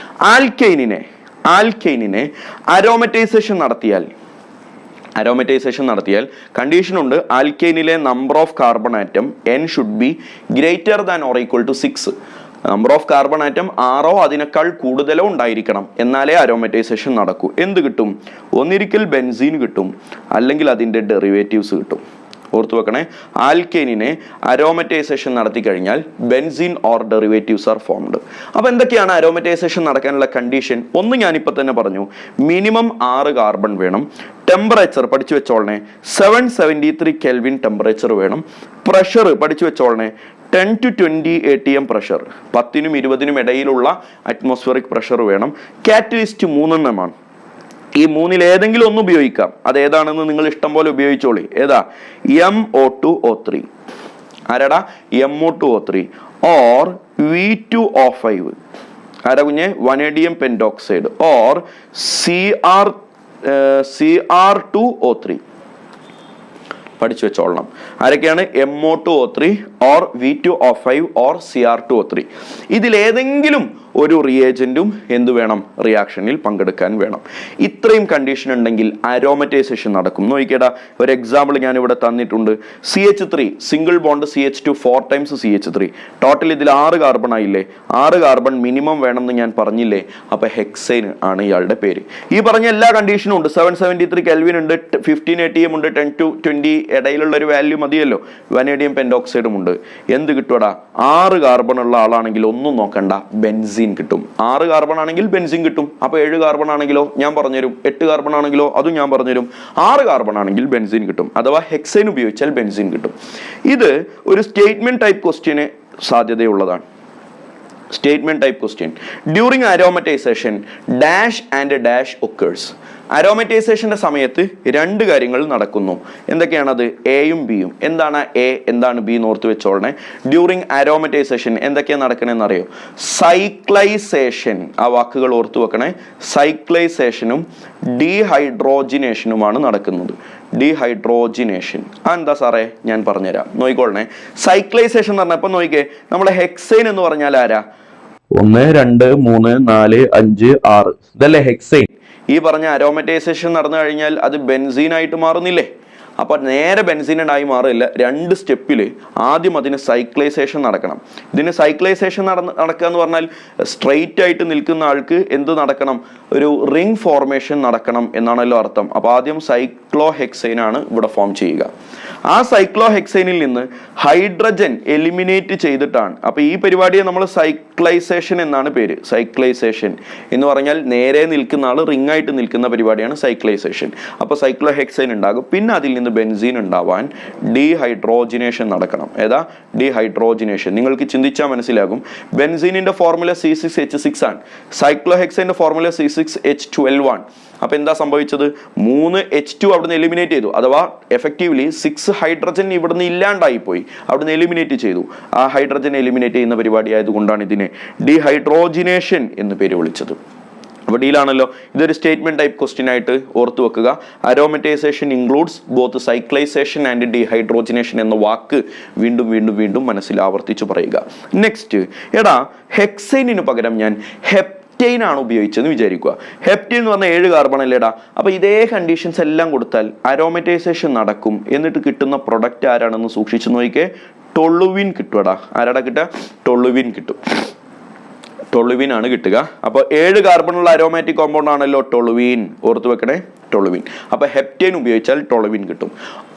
ആൽക്കൈനിനെ അരോമറ്റൈസേഷൻ നടത്തിയാൽ കണ്ടീഷൻ ഉണ്ട്, ആൽക്കൈനിലെ number of carbon atom N should be greater than or equal to 6. Number of carbon atom 6 അതിനേക്കാൾ കൂടുതലോ ഉണ്ടായിരിക്കണം, എന്നാലേ അരോമറ്റൈസേഷൻ നടക്കൂ. എന്ത് കിട്ടും? ഒന്നിരിക്കൽ ബെൻസീൻ കിട്ടും, അല്ലെങ്കിൽ അതിൻ്റെ ഡെറിവേറ്റീവ്സ് കിട്ടും. ഓർത്തു വെക്കണേ, ആൽക്കൈനിനെ അരോമറ്റൈസേഷൻ നടത്തി കഴിഞ്ഞാൽ benzene or derivatives are formed. അപ്പോൾ എന്തൊക്കെയാണ് അരോമറ്റൈസേഷൻ നടക്കാനുള്ള കണ്ടീഷൻ? ഒന്ന് ഞാനിപ്പോൾ തന്നെ പറഞ്ഞു, മിനിമം 6 കാർബൺ വേണം. ടെമ്പറേച്ചർ പഠിച്ചു വെച്ചോളണേ, 773 കെൽവിൻ ടെമ്പറേച്ചർ വേണം. പ്രഷർ പഠിച്ചു വെച്ചോളണേ, 10 to 20 atm പ്രഷർ, 10നും 20നും ഇടയിലുള്ള അറ്റ്മോസ്ഫിയറിക് പ്രഷർ വേണം. കാറ്റലിസ്റ്റ് 3 എണ്ണമാണ്. ഈ 3-ൽ ഏതെങ്കിലും ഒന്ന് ഉപയോഗിക്കാം. അത് ഏതാണെന്ന് നിങ്ങൾ ഇഷ്ടം പോലെ ഉപയോഗിച്ചോളി. ഏതാ? MO2O3. ആരാടാ? MO2O3 or V2O5. ആരാ കുഞ്ഞെ? Vanadium pentoxide or CR2O3. പഠിച്ചു വെച്ചോളണം. ആരൊക്കെയാണ്? MO2O3 or V2O5 or CR2O3. ഇതിലേതെങ്കിലും ഒരു റിയേജന്റും എന്ത് വേണം? റിയാക്ഷനിൽ പങ്കെടുക്കാൻ വേണം. ഇത്രയും കണ്ടീഷൻ ഉണ്ടെങ്കിൽ അരോമറ്റൈസേഷൻ നടക്കും. നോക്കിക്കേടാ, ഒരു എക്സാമ്പിൾ ഞാൻ ഇവിടെ തന്നിട്ടുണ്ട്. CH3 single bond CH2 4 times CH3. Total ഇതിൽ 6 കാർബൺ ആയില്ലേ? 6 കാർബൺ മിനിമം വേണമെന്ന് ഞാൻ പറഞ്ഞില്ലേ? അപ്പൊ ഹെക്സൈൻ ആണ് ഇയാളുടെ പേര്. ഈ പറഞ്ഞ എല്ലാ കണ്ടീഷനും ഉണ്ട്. 773 കെൽവിൻ ഉണ്ട്, 15 atm ഉണ്ട്, 10 to 20 ഇടയിലുള്ള ഒരു വാല്യൂ മതിയല്ലോ. വനേഡിയം പെൻഡോക്സൈഡും ഉണ്ട്. എന്ത് കിട്ടുവാടാ? 6 കാർബൺ ഉള്ള ആളാണെങ്കിൽ ഒന്നും നോക്കണ്ട, ബെൻസീൻ കിട്ടും. 6 കാർബൺ ആണെങ്കിൽ ബെൻസിൻ കിട്ടും. അപ്പൊ 7 കാർബൺ ആണെങ്കിലോ ഞാൻ പറഞ്ഞുതരും. 8 കാർബൺ ആണെങ്കിലോ അതും ഞാൻ പറഞ്ഞുതരും. 6 കാർബൺ ആണെങ്കിൽ ബെൻസിൻ കിട്ടും. അഥവാ ഹെക്സൈൻ ഉപയോഗിച്ചാൽ ബെൻസിൻ കിട്ടും. ഇത് ഒരു സ്റ്റേറ്റ്മെന്റ് ടൈപ്പ് ക്വസ്റ്റ്യന് സാധ്യതയുള്ളതാണ്. Statement type question. During aromatization dash and dash occurs. അരോമറ്റൈസേഷന്റെ സമയത്ത് 2 കാര്യങ്ങൾ നടക്കുന്നു. എന്തൊക്കെയാണത്? എയും ബിയും. എന്താണ് എ, എന്താണ് ബി എന്ന് ഓർത്ത് വെച്ചോളണേ. ഡ്യൂറിങ് അരോമറ്റൈസേഷൻ എന്തൊക്കെയാണ് നടക്കണമെന്ന് അറിയോ? സൈക്ലൈസേഷൻ. ആ വാക്കുകൾ ഓർത്തു വെക്കണേ. സൈക്ലൈസേഷനും ഡീഹൈഡ്രോജിനേഷനുമാണ് നടക്കുന്നത്. ഡീഹൈഡ്രോജിനേഷൻ എന്താ സാറേ? ഞാൻ പറഞ്ഞുതരാം, നോക്കിക്കോളണേ. സൈക്ലൈസേഷൻ എന്ന് പറഞ്ഞപ്പോൾ നോക്കിക്കേ, നമ്മളെ ഹെക്സൈൻ എന്ന് പറഞ്ഞാൽ ആരാ? 1 2 3 4 5 6 ഇതല്ലേ ഹെക്സൈൻ. ഈ പറഞ്ഞ അരോമറ്റൈസേഷൻ നടന്നു കഴിഞ്ഞാൽ അത് ബെൻസീനായിട്ട് മാറുന്നില്ലേ? അപ്പൊ നേരെ ബെൻസീനായി മാറില്ല. 2 സ്റ്റെപ്പിൽ ആദ്യം അതിന് സൈക്ലൈസേഷൻ നടക്കണം. ഇതിന് സൈക്ലൈസേഷൻ നടക്കുക എന്ന് പറഞ്ഞാൽ സ്ട്രെയിറ്റ് ആയിട്ട് നിൽക്കുന്ന ആൾക്ക് എന്ത് നടക്കണം? ഒരു റിംഗ് ഫോർമേഷൻ നടക്കണം എന്നാണല്ലോ അർത്ഥം. അപ്പൊ ആദ്യം സൈക്ലോഹെക്സൈൻ ആണ് ഇവിടെ ഫോം ചെയ്യുക. ആ സൈക്ലോഹെക്സൈനിൽ നിന്ന് ഹൈഡ്രജൻ എലിമിനേറ്റ് ചെയ്തിട്ടാണ്. അപ്പൊ ഈ പരിപാടിയെ നമ്മൾ സൈക്ലൈസേഷൻ എന്നാണ് പേര്. സൈക്ലൈസേഷൻ എന്ന് പറഞ്ഞാൽ നേരെ നിൽക്കുന്ന ആൾ റിംഗ് ആയിട്ട് നിൽക്കുന്ന പരിപാടിയാണ് സൈക്ലൈസേഷൻ. അപ്പൊ സൈക്ലോഹെക്സൈൻ ഉണ്ടാകും. പിന്നെ അതിൽ നിന്ന് ബെൻസീൻ ഉണ്ടാവാൻ ഡീഹൈഡ്രോജിനേഷൻ നടക്കണം. ഏതാ? ഡീഹൈഡ്രോജിനേഷൻ. നിങ്ങൾക്ക് ചിന്തിച്ചാൽ മനസ്സിലാകും. ബെൻസീനിന്റെ ഫോർമുല C6H6 ആണ്. സൈക്ലോഹെക്സൈന്റെ ഫോർമുല C6H12 ആണ്. അപ്പൊ എന്താ സംഭവിച്ചത്? 3 H2 അവിടുന്ന് എലിമിനേറ്റ് ചെയ്തു. അഥവാ എഫക്റ്റീവ്ലി 6 ഹൈഡ്രജൻ ഇവിടുന്ന് ഇല്ലാണ്ടായി പോയി, അവിടുന്ന് എലിമിനേറ്റ് ചെയ്തു. ആ ഹൈഡ്രജൻ എലിമിനേറ്റ് ചെയ്യുന്ന പരിപാടി ആയതുകൊണ്ടാണ് ഇതിനെ ഡീഹൈഡ്രോജിനേഷൻ എന്ന് പേര് വിളിച്ചത്. അപ്പോൾ ഡീലാണല്ലോ. ഇതൊരു സ്റ്റേറ്റ്മെന്റ് ടൈപ്പ് ക്വസ്റ്റ്യൻ ആയിട്ട് ഓർത്തു വെക്കുക. Aromatization includes both cyclization and dehydrogenation എന്ന വാക്ക് വീണ്ടും വീണ്ടും വീണ്ടും മനസ്സിൽ ആവർത്തിച്ചു പറയുക. നെക്സ്റ്റ്, എടാ ഹെക്സൈനിന് പകരം ഞാൻ ഹെപ്റ്റൈൻ ആണ് ഉപയോഗിച്ചതെന്ന് വിചാരിക്കുക. ഹെപ്റ്റൈൻ എന്ന് പറഞ്ഞാൽ 7 കാർബൺ അല്ലേടാ. അപ്പൊ ഇതേ കണ്ടീഷൻസ് എല്ലാം കൊടുത്താൽ അരോമറ്റൈസേഷൻ നടക്കും. എന്നിട്ട് കിട്ടുന്ന പ്രൊഡക്റ്റ് ആരാണെന്ന് സൂക്ഷിച്ചു നോക്കിക്കേ. ടൊളുവിൻ കിട്ടുവടാ. ആരാടാ കിട്ടുക? ടൊളുവിൻ കിട്ടും. ടൊളുവിൻ ആണ് കിട്ടുക. അപ്പൊ 7 കാർബണുള്ള അരോമാറ്റിക് കോമ്പൗണ്ട് ആണല്ലോ ടൊളുവിൻ. ഓർത്തു വെക്കണേ, ടൊളുവിൻ. അപ്പൊ ഹെപ്റ്റൈൻ ഉപയോഗിച്ചാൽ ടൊളുവിൻ കിട്ടും.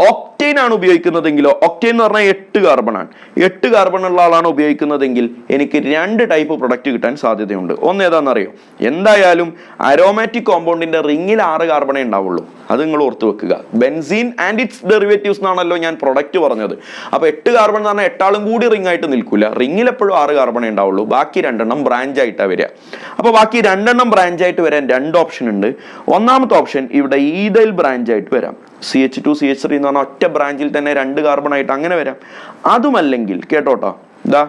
ഒക്ടൈൻ ആണ് ഉപയോഗിക്കുന്നതെങ്കിലോ, ഒക്ടൈൻ എന്ന് പറഞ്ഞാൽ 8 കാർബൺ ആണ്. 8 കാർബൺ ഉള്ള ആളാണ് ഉപയോഗിക്കുന്നതെങ്കിൽ എനിക്ക് 2 ടൈപ്പ് പ്രൊഡക്റ്റ് കിട്ടാൻ സാധ്യതയുണ്ട്. ഒന്ന് ഏതാണെന്നറിയോ? എന്തായാലും അരോമാറ്റിക് കോമ്പൗണ്ടിന്റെ റിംഗിൽ 6 കാർബണേ ഉണ്ടാവുള്ളൂ. അത് നിങ്ങൾ ഓർത്ത് വെക്കുക. ബെൻസീൻ ആൻഡ് ഇറ്റ്സ് ഡെറിവേറ്റീവ്സ് എന്നാണല്ലോ ഞാൻ പ്രൊഡക്റ്റ് പറഞ്ഞത്. അപ്പൊ 8 കാർബൺ എന്ന് പറഞ്ഞാൽ 8 ആളും കൂടി റിംഗ് ആയിട്ട് നിൽക്കില്ല. റിംഗിൽ എപ്പോഴും 6 കാർബണേ ഉണ്ടാവുള്ളൂ. ബാക്കി 2 ബ്രാഞ്ച് ആയിട്ടാണ് വരിക. അപ്പൊ ബാക്കി 2 ബ്രാഞ്ച് ആയിട്ട് വരാൻ 2 ഓപ്ഷൻ ഉണ്ട്. ഒന്നാമത്തെ ഓപ്ഷൻ ഇവിടെ ഈഥൈൽ ബ്രാഞ്ച് ആയിട്ട് വരാം. CH2 CH3 എന്ന് പറഞ്ഞാൽ ഒറ്റ ബ്രാഞ്ചിൽ തന്നെ 2 കാർബൺ ആയിട്ട് അങ്ങനെ വരാം. അതുമല്ലെങ്കിൽ കേട്ടോട്ടോ, ഇതാ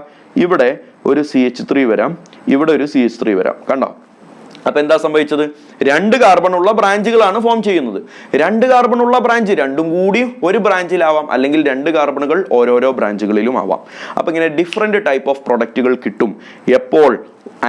ഇവിടെ ഒരു CH3 വരാം, ഇവിടെ ഒരു CH3 വരാം. കണ്ടോ? അപ്പൊ എന്താ സംഭവിച്ചത്? 2 കാർബൺ ഉള്ള ബ്രാഞ്ചുകളാണ് ഫോം ചെയ്യുന്നത്. 2 കാർബൺ ഉള്ള ബ്രാഞ്ച് രണ്ടും കൂടി ഒരു ബ്രാഞ്ചിലാവാം, അല്ലെങ്കിൽ 2 കാർബണുകൾ ഓരോരോ ബ്രാഞ്ചുകളിലും ആവാം. അപ്പൊ ഇങ്ങനെ ഡിഫറെന്റ് ടൈപ്പ് ഓഫ് പ്രൊഡക്റ്റുകൾ കിട്ടും എപ്പോൾ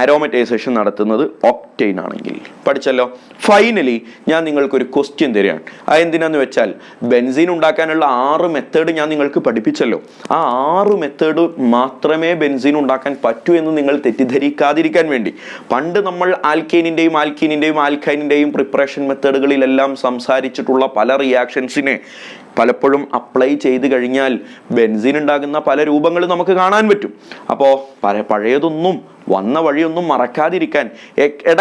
അരോമറ്റൈസേഷൻ നടത്തുന്നത് ഒക്ടൈൻ ആണെങ്കിൽ. പഠിച്ചല്ലോ. ഫൈനലി ഞാൻ നിങ്ങൾക്കൊരു ക്വസ്റ്റ്യൻ തരികയാണ്. അത് എന്തിനാന്ന് വെച്ചാൽ ബെൻസീൻ ഉണ്ടാക്കാനുള്ള 6 മെത്തേഡ് ഞാൻ നിങ്ങൾക്ക് പഠിപ്പിച്ചല്ലോ. ആ 6 മെത്തേഡ് മാത്രമേ ബെൻസീൻ ഉണ്ടാക്കാൻ പറ്റൂ എന്ന് നിങ്ങൾ തെറ്റിദ്ധരിക്കാതിരിക്കാൻ വേണ്ടി പണ്ട് നമ്മൾ ആൽക്കൈനിന്റെയും ആൽക്കൈനിന്റെയും പ്രിപ്പറേഷൻ മെത്തേഡുകളിലെല്ലാം സംസാരിച്ചിട്ടുള്ള പല റിയാക്ഷൻസിനെ പലപ്പോഴും അപ്ലൈ ചെയ്ത് കഴിഞ്ഞാൽ ബെൻസീൻ ഉണ്ടാകുന്ന പല രൂപങ്ങൾ നമുക്ക് കാണാൻ പറ്റും. അപ്പോൾ പഴയതൊന്നും വന്ന വഴിയൊന്നും മറക്കാതിരിക്കാൻ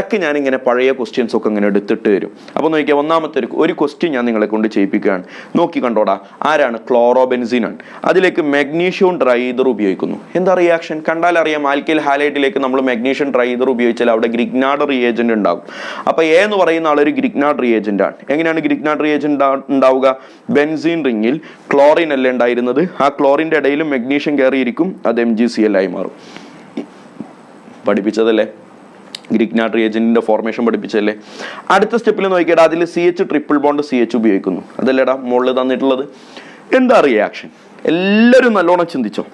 ഇടയ്ക്ക് ഞാനിങ്ങനെ പഴയ ക്വസ്റ്റ്യൻസ് ഒക്കെ ഇങ്ങനെ എടുത്തിട്ട് വരും. അപ്പോൾ നോക്കിയാൽ ഒന്നാമത്തെ ഒരു ക്വസ്റ്റ്യൻ ഞാൻ നിങ്ങളെ കൊണ്ട് ചെയ്യിപ്പിക്കുകയാണ്. നോക്കി കണ്ടോടാ, ആരാണ്? ക്ലോറോബെൻസീൻ ആണ്. അതിലേക്ക് മാഗ്നീഷ്യം ട്രൈതർ ഉപയോഗിക്കുന്നു. എന്താ റിയാക്ഷൻ? കണ്ടാൽ അറിയാം, ആൽക്കൈൽ ഹാലൈഡിലേക്ക് നമ്മൾ മാഗ്നീഷ്യം ട്രൈതർ ഉപയോഗിച്ചാൽ അവിടെ ഗ്രിഗ്നാർഡ് റിയേജന്റ് ഉണ്ടാകും. അപ്പോൾ എ എന്ന് പറയുന്ന ആളൊരു ഗ്രിഗ്നാർഡ് റിയേജന്റ് ആണ്. എങ്ങനെയാണ് ഗ്രിഗ്നാർഡ് റിയേജന്റ് ഉണ്ടാവുക? ബെൻസീൻ റിങ്ങിൽ ക്ലോറിൻ അല്ലേ ഉണ്ടായിരുന്നത്, ആ ക്ലോറിൻ്റെ ഇടയിലും മെഗ്നീഷ്യം കയറിയിരിക്കും, അത് MgCl ആയി മാറും. പഠിപ്പിച്ചതല്ലേ? ഗ്രിഗ്നാർഡ് റിയേജന്റിന്റെ ഫോർമേഷൻ പഠിപ്പിച്ചല്ലേ? അടുത്ത സ്റ്റെപ്പിൽ നോക്കിയാൽ അതിൽ CH ട്രിപ്പിൾ ബോണ്ട് CH ഉപയോഗിക്കുന്നു. അതല്ലേടാ മുകളിൽ തന്നിട്ടുള്ളത്. എന്താ റിയാക്ഷൻ? എല്ലാവരും നല്ലോണം ചിന്തിച്ചോ,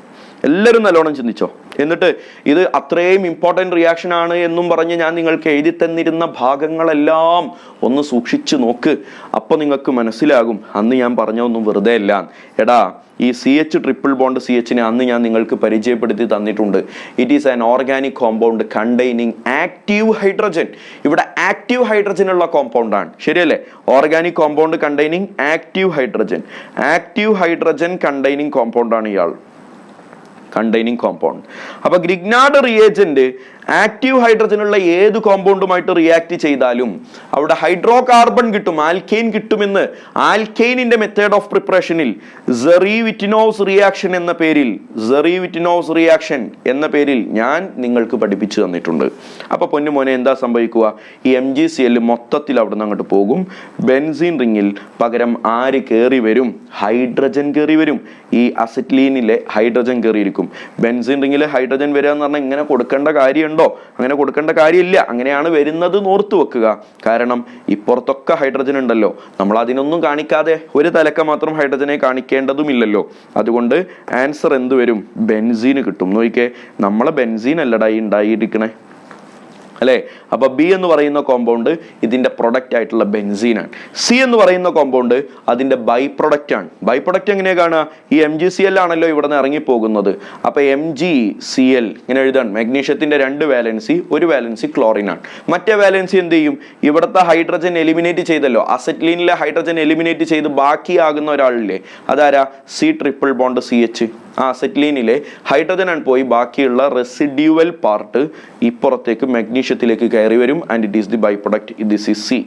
എന്നിട്ട് ഇത് അത്രയും ഇമ്പോർട്ടൻ്റ് റിയാക്ഷൻ ആണ് എന്നും പറഞ്ഞ് ഞാൻ നിങ്ങൾക്ക് എഴുതി തന്നിരുന്ന ഭാഗങ്ങളെല്ലാം ഒന്ന് സൂക്ഷിച്ചു നോക്ക്. അപ്പോൾ നിങ്ങൾക്ക് മനസ്സിലാകും അന്ന് ഞാൻ പറഞ്ഞൊന്നും വെറുതെ അല്ല. എടാ, ഈ CH ട്രിപ്പിൾ ബോണ്ട് CHനെ അന്ന് ഞാൻ നിങ്ങൾക്ക് പരിചയപ്പെടുത്തി തന്നിട്ടുണ്ട്. It is an organic compound containing active hydrogen. ഇവിടെ ആക്റ്റീവ് ഹൈഡ്രജൻ ഉള്ള കോമ്പൗണ്ടാണ്, ശരിയല്ലേ? Organic compound containing active hydrogen containing കോമ്പൗണ്ടാണ് ഇയാൾ, കണ്ടെയ്നിങ് കോമ്പൗണ്ട്. അപ്പൊ ഗ്രിഗ്നാർഡ് റിയേജന്റ് ആക്റ്റീവ് ഹൈഡ്രജൻ ഉള്ള ഏത് കോമ്പൗണ്ടുമായിട്ട് റിയാക്ട് ചെയ്താലും അവിടെ ഹൈഡ്രോ കാർബൺ കിട്ടും, ആൽക്കെയിൻ കിട്ടുമെന്ന് ആൽക്കെയിനിന്റെ മെത്തേഡ് ഓഫ് പ്രിപ്പറേഷനിൽ സെറി-വിറ്റിനോവ്സ് റിയാക്ഷൻ എന്ന പേരിൽ ഞാൻ നിങ്ങൾക്ക് പഠിപ്പിച്ചു തന്നിട്ടുണ്ട്. അപ്പൊ പൊന്നുമോനെ എന്താ സംഭവിക്കുക? ഈ MgCl മൊത്തത്തിൽ അവിടെ നിന്ന് അങ്ങോട്ട് പോകും. ബെൻസീൻ റിങ്ങിൽ പകരം ആര് കയറി വരും? ഹൈഡ്രജൻ കയറി വരും. ഈ അസറ്റ്ലീനിലെ ഹൈഡ്രജൻ കയറിയിരിക്കും. ബെൻസീൻ റിങ്ങിലെ ഹൈഡ്രജൻ വരിക എന്ന് പറഞ്ഞാൽ ഇങ്ങനെ കൊടുക്കേണ്ട കാര്യമുണ്ടോ? അങ്ങനെ കൊടുക്കേണ്ട കാര്യമില്ല. അങ്ങനെയാണ് വരുന്നത് ഓർത്തു വെക്കുക. കാരണം ഇപ്പുറത്തൊക്കെ ഹൈഡ്രജൻ ഉണ്ടല്ലോ, നമ്മൾ അതിനൊന്നും കാണിക്കാതെ ഒരു തലക്ക മാത്രം ഹൈഡ്രജനെ കാണിക്കേണ്ടതുമില്ലല്ലോ. അതുകൊണ്ട് ആൻസർ എന്ത് വരും? ബെൻസീന് കിട്ടും. നോക്കിക്കേ, നമ്മളെ ബെൻസീൻ അല്ലടാ ഈ ഉണ്ടായിരിക്കണേ, അല്ലേ? അപ്പൊ B എന്ന് പറയുന്ന കോമ്പൗണ്ട് ഇതിന്റെ പ്രൊഡക്റ്റ് ആയിട്ടുള്ള ബെൻസീനാണ്. C എന്ന് പറയുന്ന കോമ്പൗണ്ട് അതിന്റെ ബൈ പ്രൊഡക്റ്റ് ആണ്. ബൈ പ്രൊഡക്റ്റ് എങ്ങനെയാ കാണുക? ഈ MgCl ആണല്ലോ ഇവിടെ നിന്ന് ഇറങ്ങിപ്പോകുന്നത്. അപ്പൊ MgCl ഇങ്ങനെ എഴുതാൻ, മാഗ്നീഷ്യത്തിന്റെ 2 വാലൻസി, ഒരു വാലൻസി ക്ലോറിൻ ആണ്. മറ്റേ വാലൻസി എന്ത് ചെയ്യും? ഇവിടുത്തെ ഹൈഡ്രജൻ എലിമിനേറ്റ് ചെയ്തല്ലോ, അസറ്റ്ലീനിലെ ഹൈഡ്രജൻ എലിമിനേറ്റ് ചെയ്ത് ബാക്കിയാകുന്ന ഒരാളില്ലേ, അതാരാ? C triple bond CH. ആ അസറ്റ്ലീനിലെ ഹൈഡ്രജൻ ആണ് പോയി ബാക്കിയുള്ള റെസിഡ്യൂവൽ പാർട്ട് ഇപ്പുറത്തേക്ക് മാഗ്നീഷ്യത്തിലേക്ക് കയറി വരും. And it is the by product. This is C.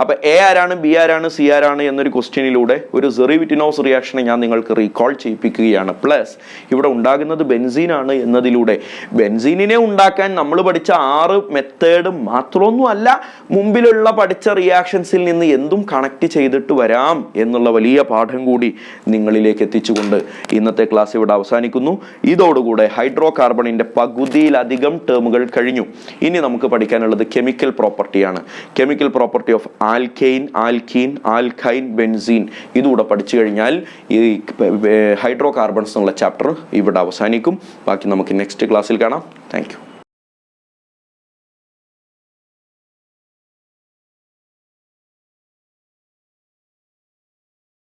അപ്പൊ A ആരാണ്, B ആരാണ്, C ആരാണ് എന്നൊരു ക്വസ്റ്റ്യനിലൂടെ ഒരു സെറി-വിറ്റിനോവ്സ് റിയാക്ഷനെ ഞാൻ നിങ്ങൾക്ക് റീകോൾ ചെയ്യിപ്പിക്കുകയാണ്. പ്ലസ് ഇവിടെ ഉണ്ടാകുന്നത് ബെൻസീൻ ആണ് എന്നതിലൂടെ ബെൻസീനിനെ ഉണ്ടാക്കാൻ നമ്മൾ പഠിച്ച 6 മെത്തേഡ് മാത്രമൊന്നും അല്ല, മുമ്പിലുള്ള പഠിച്ച റിയാക്ഷൻസിൽ നിന്ന് എന്തും കണക്ട് ചെയ്തിട്ട് വരാം എന്നുള്ള വലിയ പാഠം കൂടി നിങ്ങളിലേക്ക് എത്തിച്ചുകൊണ്ട് ഇന്നത്തെ ക്ലാസ് ഇവിടെ അവസാനിക്കുന്നു. ഇതോടുകൂടെ ഹൈഡ്രോ കാർബണിന്റെ പകുതിയിലധികം ടേമുകൾ കഴിഞ്ഞു. ഇനി നമുക്ക് പഠിക്കാനുള്ളത് കെമിക്കൽ പ്രോപ്പർട്ടിയാണ്. Chemical property of alkane, alkene, alkyne, benzene. ഇതുകൂടെ പഠിച്ചു കഴിഞ്ഞാൽ ഈ ഹൈഡ്രോ കാർബൺസ് എന്നുള്ള ചാപ്റ്റർ ഇവിടെ അവസാനിക്കും. ബാക്കി നമുക്ക് നെക്സ്റ്റ് ക്ലാസ്സിൽ കാണാം. Thank you.